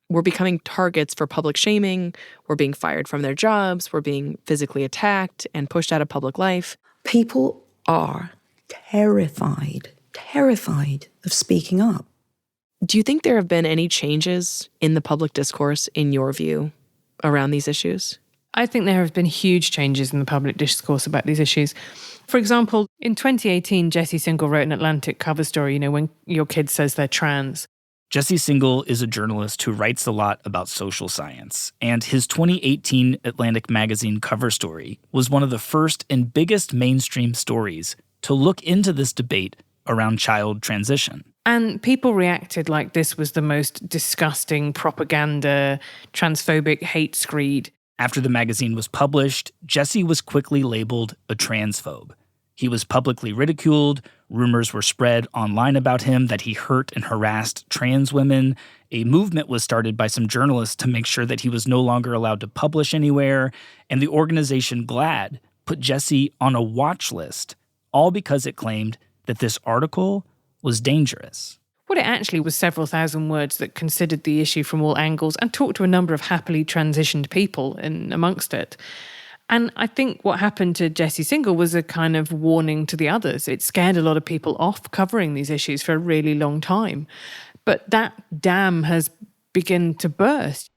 were becoming targets for public shaming, were being fired from their jobs, were being physically attacked and pushed out of public life. People are terrified of speaking up. Do you think there have been any changes in the public discourse, in your view, around these issues? I think there have been huge changes in the public discourse about these issues. For example, in 2018, Jesse Singal wrote an Atlantic cover story, when your kid says they're trans. Jesse Singal is a journalist who writes a lot about social science, and his 2018 Atlantic magazine cover story was one of the first and biggest mainstream stories to look into this debate around child transition. And people reacted like this was the most disgusting propaganda, transphobic hate screed. After the magazine was published, Jesse was quickly labeled a transphobe. He was publicly ridiculed. Rumors were spread online about him that he hurt and harassed trans women. A movement was started by some journalists to make sure that he was no longer allowed to publish anywhere. And the organization GLAAD put Jesse on a watch list, all because it claimed that this article was dangerous. Well, it actually was several thousand words that considered the issue from all angles and talked to a number of happily transitioned people in amongst it. And I think what happened to Jesse Singal was a kind of warning to the others. It scared a lot of people off covering these issues for a really long time. But that dam has begun to burst.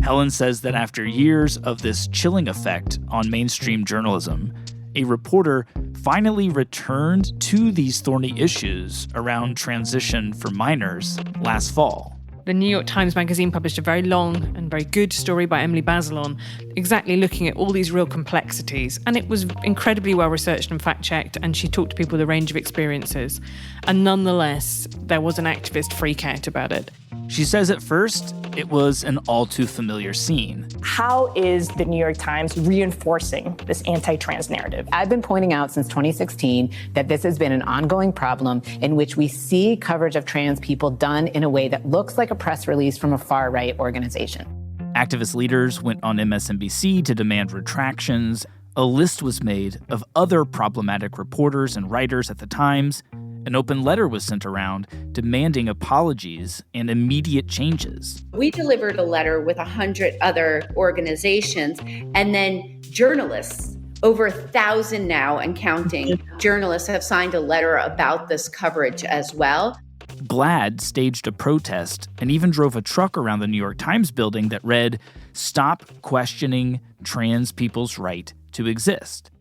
Helen says that after years of this chilling effect on mainstream journalism, a reporter finally returned to these thorny issues around transition for minors last fall. The New York Times Magazine published a very long and very good story by Emily Bazelon, exactly looking at all these real complexities. And it was incredibly well researched and fact-checked, and she talked to people with a range of experiences. And nonetheless, there was an activist freak out about it. She says at first, it was an all-too-familiar scene. How is the New York Times reinforcing this anti-trans narrative? I've been pointing out since 2016 that this has been an ongoing problem in which we see coverage of trans people done in a way that looks like a press release from a far-right organization. Activist leaders went on MSNBC to demand retractions. A list was made of other problematic reporters and writers at the Times. An open letter was sent around demanding apologies and immediate changes. We delivered a letter with 100 other organizations, and then journalists, over 1,000 now and counting, journalists have signed a letter about this coverage as well. GLAAD staged a protest and even drove a truck around the New York Times building that read, "Stop questioning trans people's right to exist."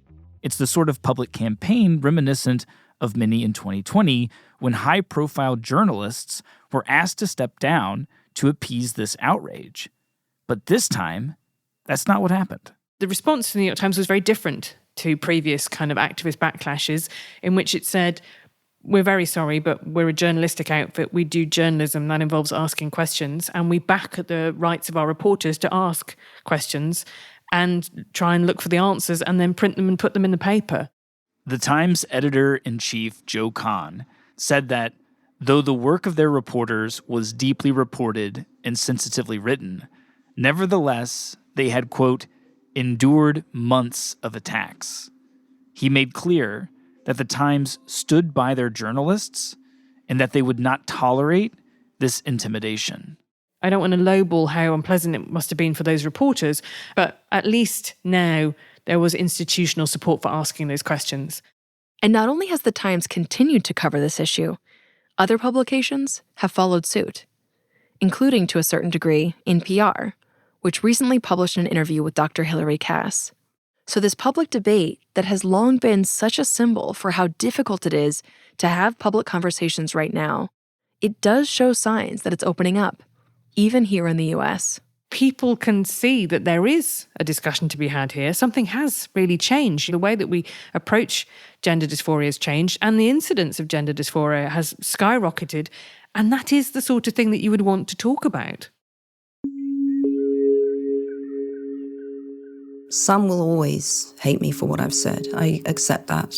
It's the sort of public campaign reminiscent of many in 2020 when high-profile journalists were asked to step down to appease this outrage. But this time, that's not what happened. The response to the New York Times was very different to previous kind of activist backlashes, in which it said, "We're very sorry, but we're a journalistic outfit. We do journalism that involves asking questions, and we back the rights of our reporters to ask questions and try and look for the answers and then print them and put them in the paper." The Times editor-in-chief, Joe Kahn, said that though the work of their reporters was deeply reported and sensitively written, nevertheless, they had, quote, endured months of attacks. He made clear that the Times stood by their journalists and that they would not tolerate this intimidation. I don't want to lowball how unpleasant it must have been for those reporters, but at least now there was institutional support for asking those questions. And not only has the Times continued to cover this issue, other publications have followed suit, including to a certain degree NPR, which recently published an interview with Dr. Hilary Cass. So this public debate that has long been such a symbol for how difficult it is to have public conversations right now, it does show signs that it's opening up, even here in the US. people can see that there is a discussion to be had here. Something has really changed. The way that we approach gender dysphoria has changed, and the incidence of gender dysphoria has skyrocketed. And that is the sort of thing that you would want to talk about. Some will always hate me for what I've said. I accept that.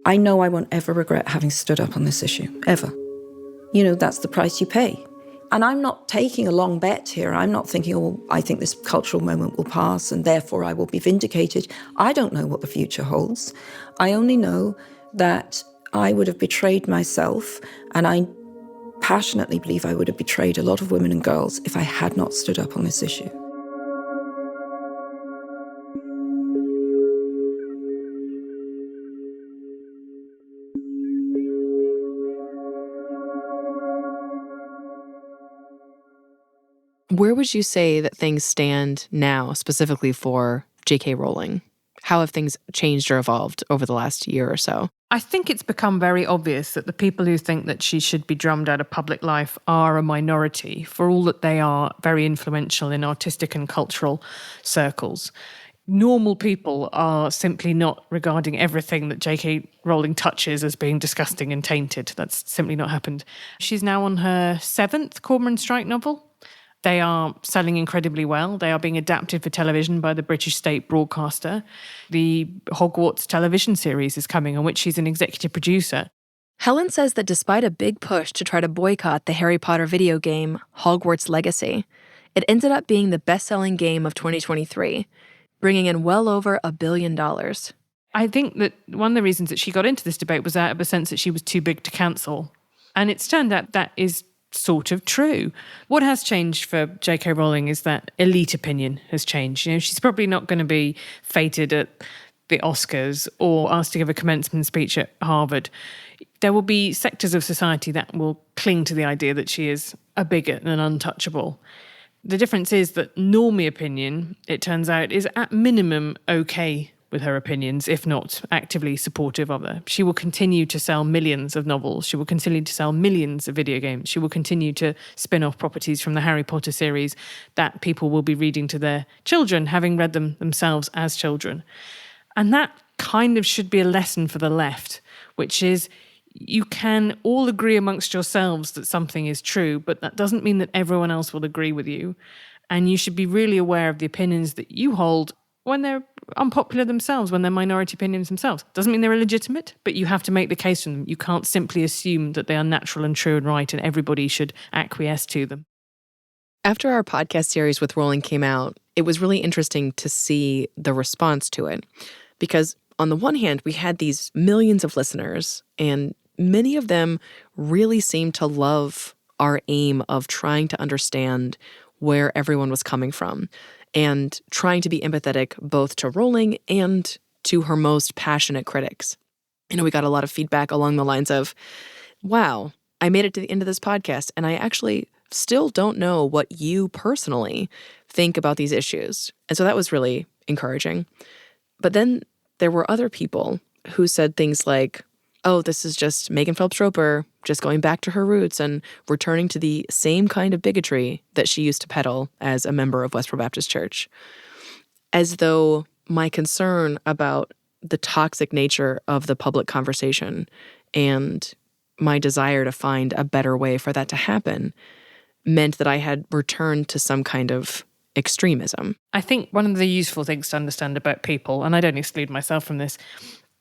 I know I won't ever regret having stood up on this issue, ever. You know, that's the price you pay. And I'm not taking a long bet here. I'm not thinking, oh, I think this cultural moment will pass and therefore I will be vindicated. I don't know what the future holds. I only know that I would have betrayed myself, and I passionately believe I would have betrayed a lot of women and girls if I had not stood up on this issue. Where would you say that things stand now, specifically for J.K. Rowling? How have things changed or evolved over the last year or so? I think it's become very obvious that the people who think that she should be drummed out of public life are a minority, for all that they are very influential in artistic and cultural circles. Normal people are simply not regarding everything that J.K. Rowling touches as being disgusting and tainted. That's simply not happened. She's now on her 7th Cormoran Strike novel. They are selling incredibly well. They are being adapted for television by the British state broadcaster. The Hogwarts television series is coming, on which she's an executive producer. Helen says that despite a big push to try to boycott the Harry Potter video game, Hogwarts Legacy, it ended up being the best-selling game of 2023, bringing in well over $1 billion. I think that one of the reasons that she got into this debate was out of a sense that she was too big to cancel. And it's turned out that is sort of true. What has changed for J.K. Rowling is that elite opinion has changed. You know, she's probably not going to be feted at the Oscars or asked to give a commencement speech at Harvard. There will be sectors of society that will cling to the idea that she is a bigot and untouchable. The difference is that normie opinion, it turns out, is at minimum okay with her opinions, if not actively supportive of her. She will continue to sell millions of novels. She will continue to sell millions of video games. She will continue to spin off properties from the Harry Potter series that people will be reading to their children, having read them themselves as children. And that kind of should be a lesson for the left, which is you can all agree amongst yourselves that something is true, but that doesn't mean that everyone else will agree with you. And you should be really aware of the opinions that you hold when they're unpopular themselves, when they're minority opinions themselves. Doesn't mean they're illegitimate, but you have to make the case for them. You can't simply assume that they are natural and true and right and everybody should acquiesce to them. After our podcast series with Rowling came out, it was really interesting to see the response to it. Because on the one hand, we had these millions of listeners, and many of them really seemed to love our aim of trying to understand where everyone was coming from and trying to be empathetic both to Rowling and to her most passionate critics. You know, we got a lot of feedback along the lines of, wow, I made it to the end of this podcast, and I actually still don't know what you personally think about these issues. And so that was really encouraging. But then there were other people who said things like, oh, this is just Megan Phelps-Roper just going back to her roots and returning to the same kind of bigotry that she used to peddle as a member of Westboro Baptist Church. As though my concern about the toxic nature of the public conversation and my desire to find a better way for that to happen meant that I had returned to some kind of extremism. I think one of the useful things to understand about people, and I don't exclude myself from this,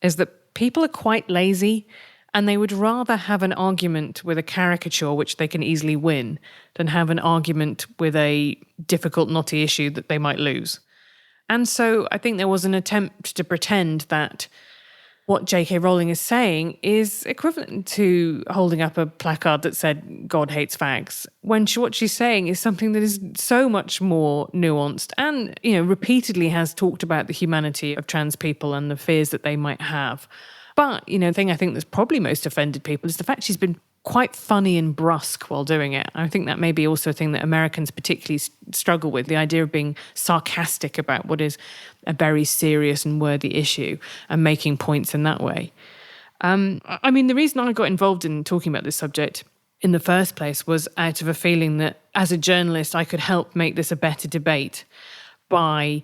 is that people are quite lazy and they would rather have an argument with a caricature which they can easily win than have an argument with a difficult, knotty issue that they might lose. And so I think there was an attempt to pretend that what J.K. Rowling is saying is equivalent to holding up a placard that said, God hates fags, when what she's saying is something that is so much more nuanced and, you know, repeatedly has talked about the humanity of trans people and the fears that they might have. But, you know, the thing I think that's probably most offended people is the fact she's been quite funny and brusque while doing it. I think that may be also a thing that Americans particularly struggle with, the idea of being sarcastic about what is a very serious and worthy issue and making points in that way. I mean, the reason I got involved in talking about this subject in the first place was out of a feeling that as a journalist, I could help make this a better debate by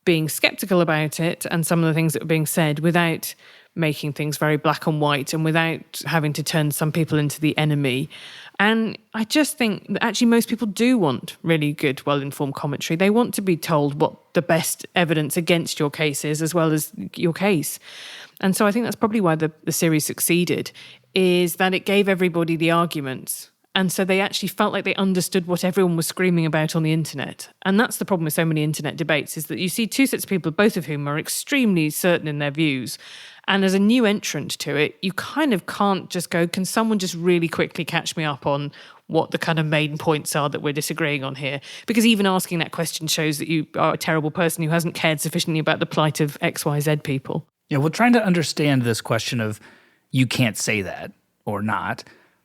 being skeptical about it and some of the things that were being said without making things very black and white and without having to turn some people into the enemy. And I just think that actually most people do want really good, well-informed commentary. They want to be told what the best evidence against your case is, as well as your case. And so I think that's probably why the series succeeded, is that it gave everybody the arguments. And so they actually felt like they understood what everyone was screaming about on the internet. And that's the problem with so many internet debates, is that you see two sets of people, both of whom are extremely certain in their views. And as a new entrant to it, you kind of can't just go, can someone just really quickly catch me up on what the kind of main points are that we're disagreeing on here? Because even asking that question shows that you are a terrible person who hasn't cared sufficiently about the plight of XYZ people. Yeah, well, trying to understand this question of you can't say that or not,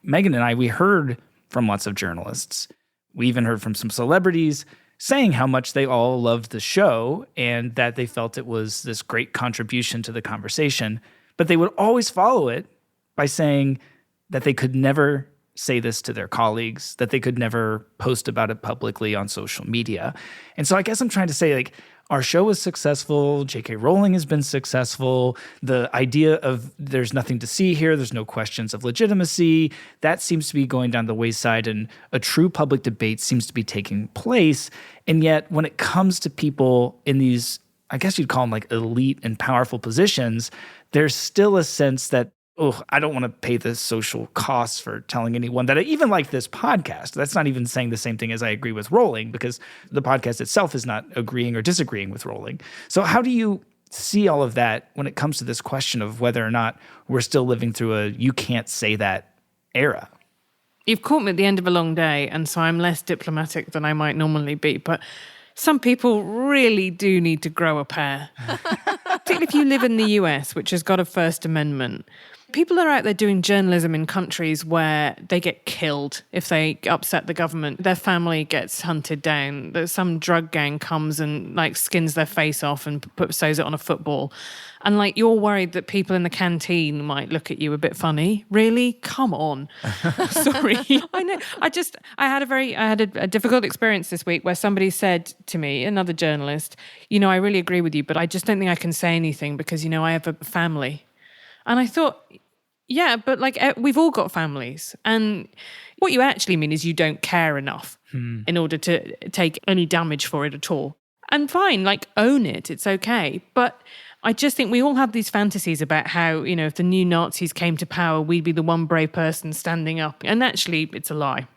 Megan and I, we heard from lots of journalists. We even heard from some celebrities saying how much they all loved the show and that they felt it was this great contribution to the conversation. But they would always follow it by saying that they could never say this to their colleagues, that they could never post about it publicly on social media. And so I guess I'm trying to say, like, our show was successful. J.K. Rowling has been successful. The idea of there's nothing to see here, there's no questions of legitimacy, that seems to be going down the wayside, and a true public debate seems to be taking place. And yet, when it comes to people in these, I guess you'd call them like elite and powerful positions, there's still a sense that, oh, I don't want to pay the social costs for telling anyone that I even like this podcast. That's not even saying the same thing as I agree with Rowling, because the podcast itself is not agreeing or disagreeing with Rowling. So how do you see all of that when it comes to this question of whether or not we're still living through a you can't say that era? You've caught me at the end of a long day, and so I'm less diplomatic than I might normally be, but some people really do need to grow a pair. Particularly if you live in the US, which has got a First Amendment. People are out there doing journalism in countries where they get killed if they upset the government. Their family gets hunted down. Some drug gang comes and like skins their face off and sews it on a football. And like, you're worried that people in the canteen might look at you a bit funny. Really? Come on. Sorry. I know. I had a difficult experience this week where somebody said to me, another journalist, I really agree with you, but I just don't think I can say anything because, I have a family. And I thought, yeah, but like we've all got families. And what you actually mean is you don't care enough in order to take any damage for it at all. And fine, like own it. It's okay. But I just think we all have these fantasies about how, if the new Nazis came to power, we'd be the one brave person standing up. And actually, it's a lie.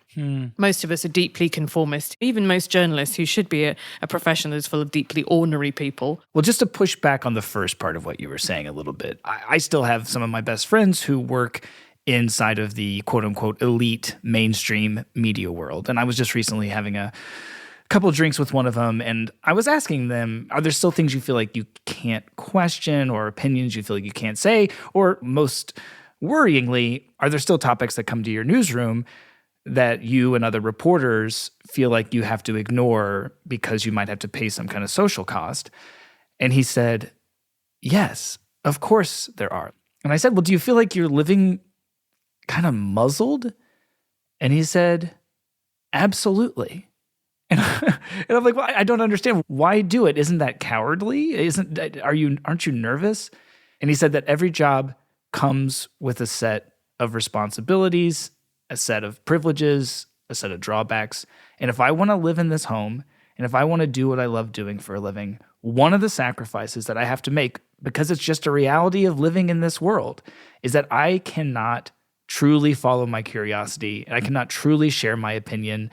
Most of us are deeply conformist. Even most journalists who should be a profession that is full of deeply ornery people. Well, just to push back on the first part of what you were saying a little bit, I still have some of my best friends who work inside of the quote-unquote elite mainstream media world. And I was just recently having a couple of drinks with one of them, and I was asking them, are there still things you feel like you can't question or opinions you feel like you can't say? Or most worryingly, are there still topics that come to your newsroom that you and other reporters feel like you have to ignore because you might have to pay some kind of social cost? And he said, yes, of course there are. And I said, well, do you feel like you're living kind of muzzled? And he said, absolutely. And I'm like, well, I don't understand. Why do it? Isn't that cowardly? Aren't you nervous? And he said that every job comes with a set of responsibilities, a set of privileges, a set of drawbacks. And if I want to live in this home, and if I want to do what I love doing for a living, one of the sacrifices that I have to make, because it's just a reality of living in this world, is that I cannot truly follow my curiosity, and I cannot truly share my opinion,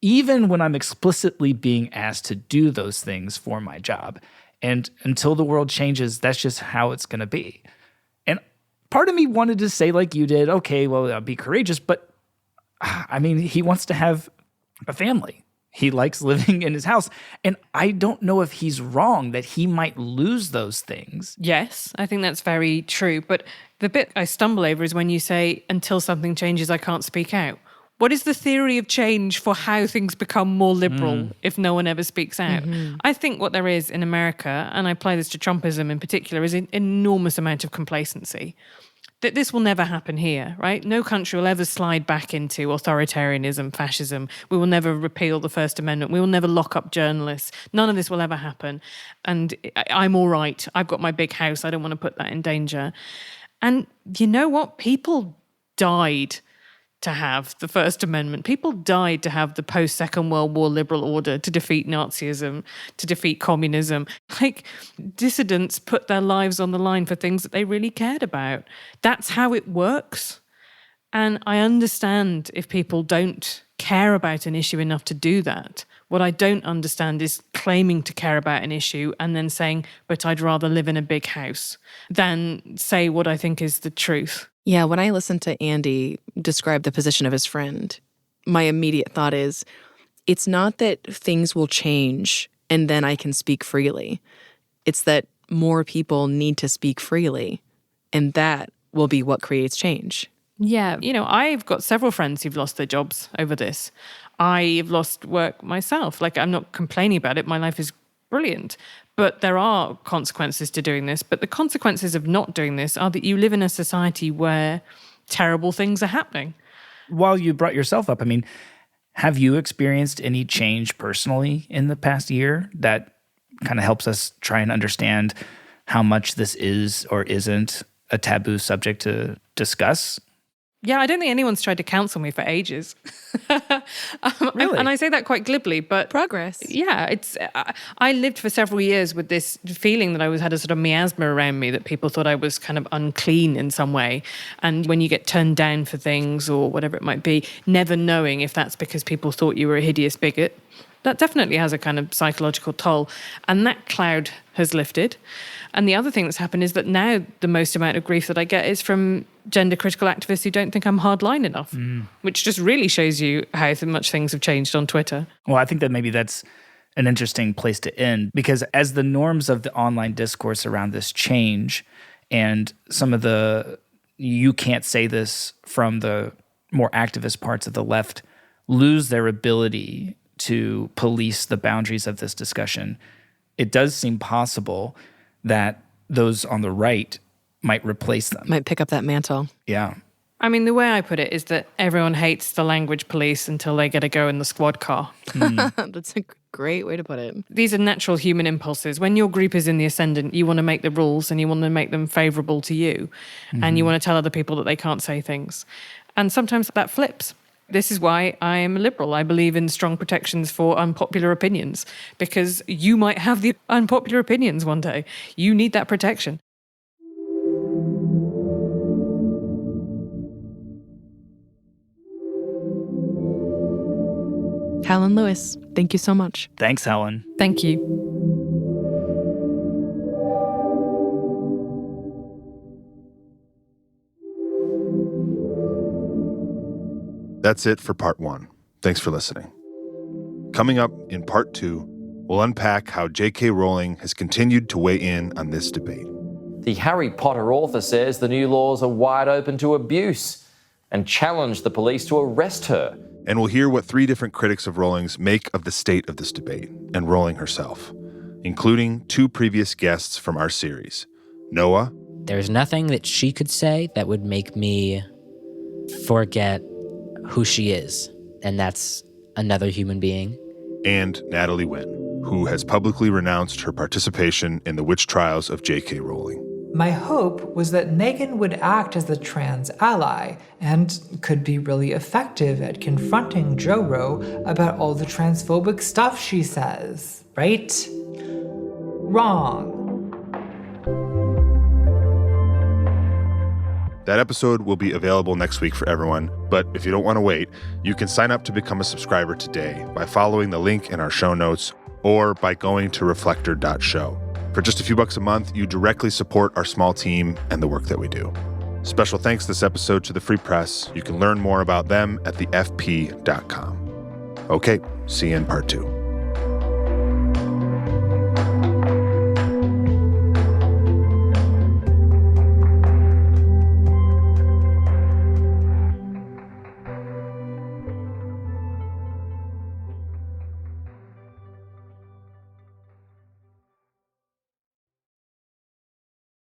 even when I'm explicitly being asked to do those things for my job. And until the world changes, that's just how it's going to be. And part of me wanted to say like you did, okay, well, be courageous, but I mean, he wants to have a family. He likes living in his house. And I don't know if he's wrong that he might lose those things. Yes, I think that's very true. But the bit I stumble over is when you say, until something changes, I can't speak out. What is the theory of change for how things become more liberal if no one ever speaks out? I think what there is in America, and I apply this to Trumpism in particular, is an enormous amount of complacency. that this will never happen here, right? No country will ever slide back into authoritarianism, fascism. We will never repeal the First Amendment. We will never lock up journalists. None of this will ever happen. And I'm all right. I've got my big house. I don't want to put that in danger. And you know what? People died to have the First Amendment. People died to have the post-Second World War liberal order, to defeat Nazism, to defeat communism. Like, dissidents put their lives on the line for things that they really cared about. That's how it works. And I understand if people don't care about an issue enough to do that. What I don't understand is claiming to care about an issue and then saying, but I'd rather live in a big house, than say what I think is the truth. Yeah, when I listened to Andy describe the position of his friend, my immediate thought is, it's not that things will change and then I can speak freely. It's that more people need to speak freely, and that will be what creates change. Yeah, I've got several friends who've lost their jobs over this. I've lost work myself. Like, I'm not complaining about it. My life is brilliant. But there are consequences to doing this. But the consequences of not doing this are that you live in a society where terrible things are happening. While you brought yourself up, I mean, have you experienced any change personally in the past year that kind of helps us try and understand how much this is or isn't a taboo subject to discuss? Yeah, I don't think anyone's tried to counsel me for ages. Really? And I say that quite glibly, but... Progress. Yeah, I lived for several years with this feeling that I had a sort of miasma around me, that people thought I was kind of unclean in some way. And when you get turned down for things or whatever it might be, never knowing if that's because people thought you were a hideous bigot, that definitely has a kind of psychological toll. And that cloud has lifted. And the other thing that's happened is that now the most amount of grief that I get is from gender critical activists who don't think I'm hardline enough, which just really shows you how much things have changed on Twitter. Well, I think that maybe that's an interesting place to end, because as the norms of the online discourse around this change, and some of the you can't say this from the more activist parts of the left lose their ability to police the boundaries of this discussion, it does seem possible that those on the right might replace them. Might pick up that mantle. Yeah. I mean, the way I put it is that everyone hates the language police until they get to go in the squad car. That's a great way to put it. These are natural human impulses. When your group is in the ascendant, you want to make the rules and you want to make them favorable to you. And you want to tell other people that they can't say things. And sometimes that flips. This is why I am a liberal. I believe in strong protections for unpopular opinions, because you might have the unpopular opinions one day. You need that protection. Helen Lewis, thank you so much. Thanks, Helen. Thank you. That's it for part 1. Thanks for listening. Coming up in part 2, we'll unpack how J.K. Rowling has continued to weigh in on this debate. The Harry Potter author says the new laws are wide open to abuse and challenged the police to arrest her. And we'll hear what 3 different critics of Rowling's make of the state of this debate, and Rowling herself, including 2 previous guests from our series. Noah. There's nothing that she could say that would make me forget who she is, and that's another human being. And Natalie Wynn, who has publicly renounced her participation in the witch trials of J.K. Rowling. My hope was that Megan would act as the trans ally and could be really effective at confronting Joro about all the transphobic stuff she says, right? Wrong. That episode will be available next week for everyone, but if you don't want to wait, you can sign up to become a subscriber today by following the link in our show notes or by going to reflector.show. For just a few bucks a month, you directly support our small team and the work that we do. Special thanks this episode to the Free Press. You can learn more about them at thefp.com. Okay, see you in part 2.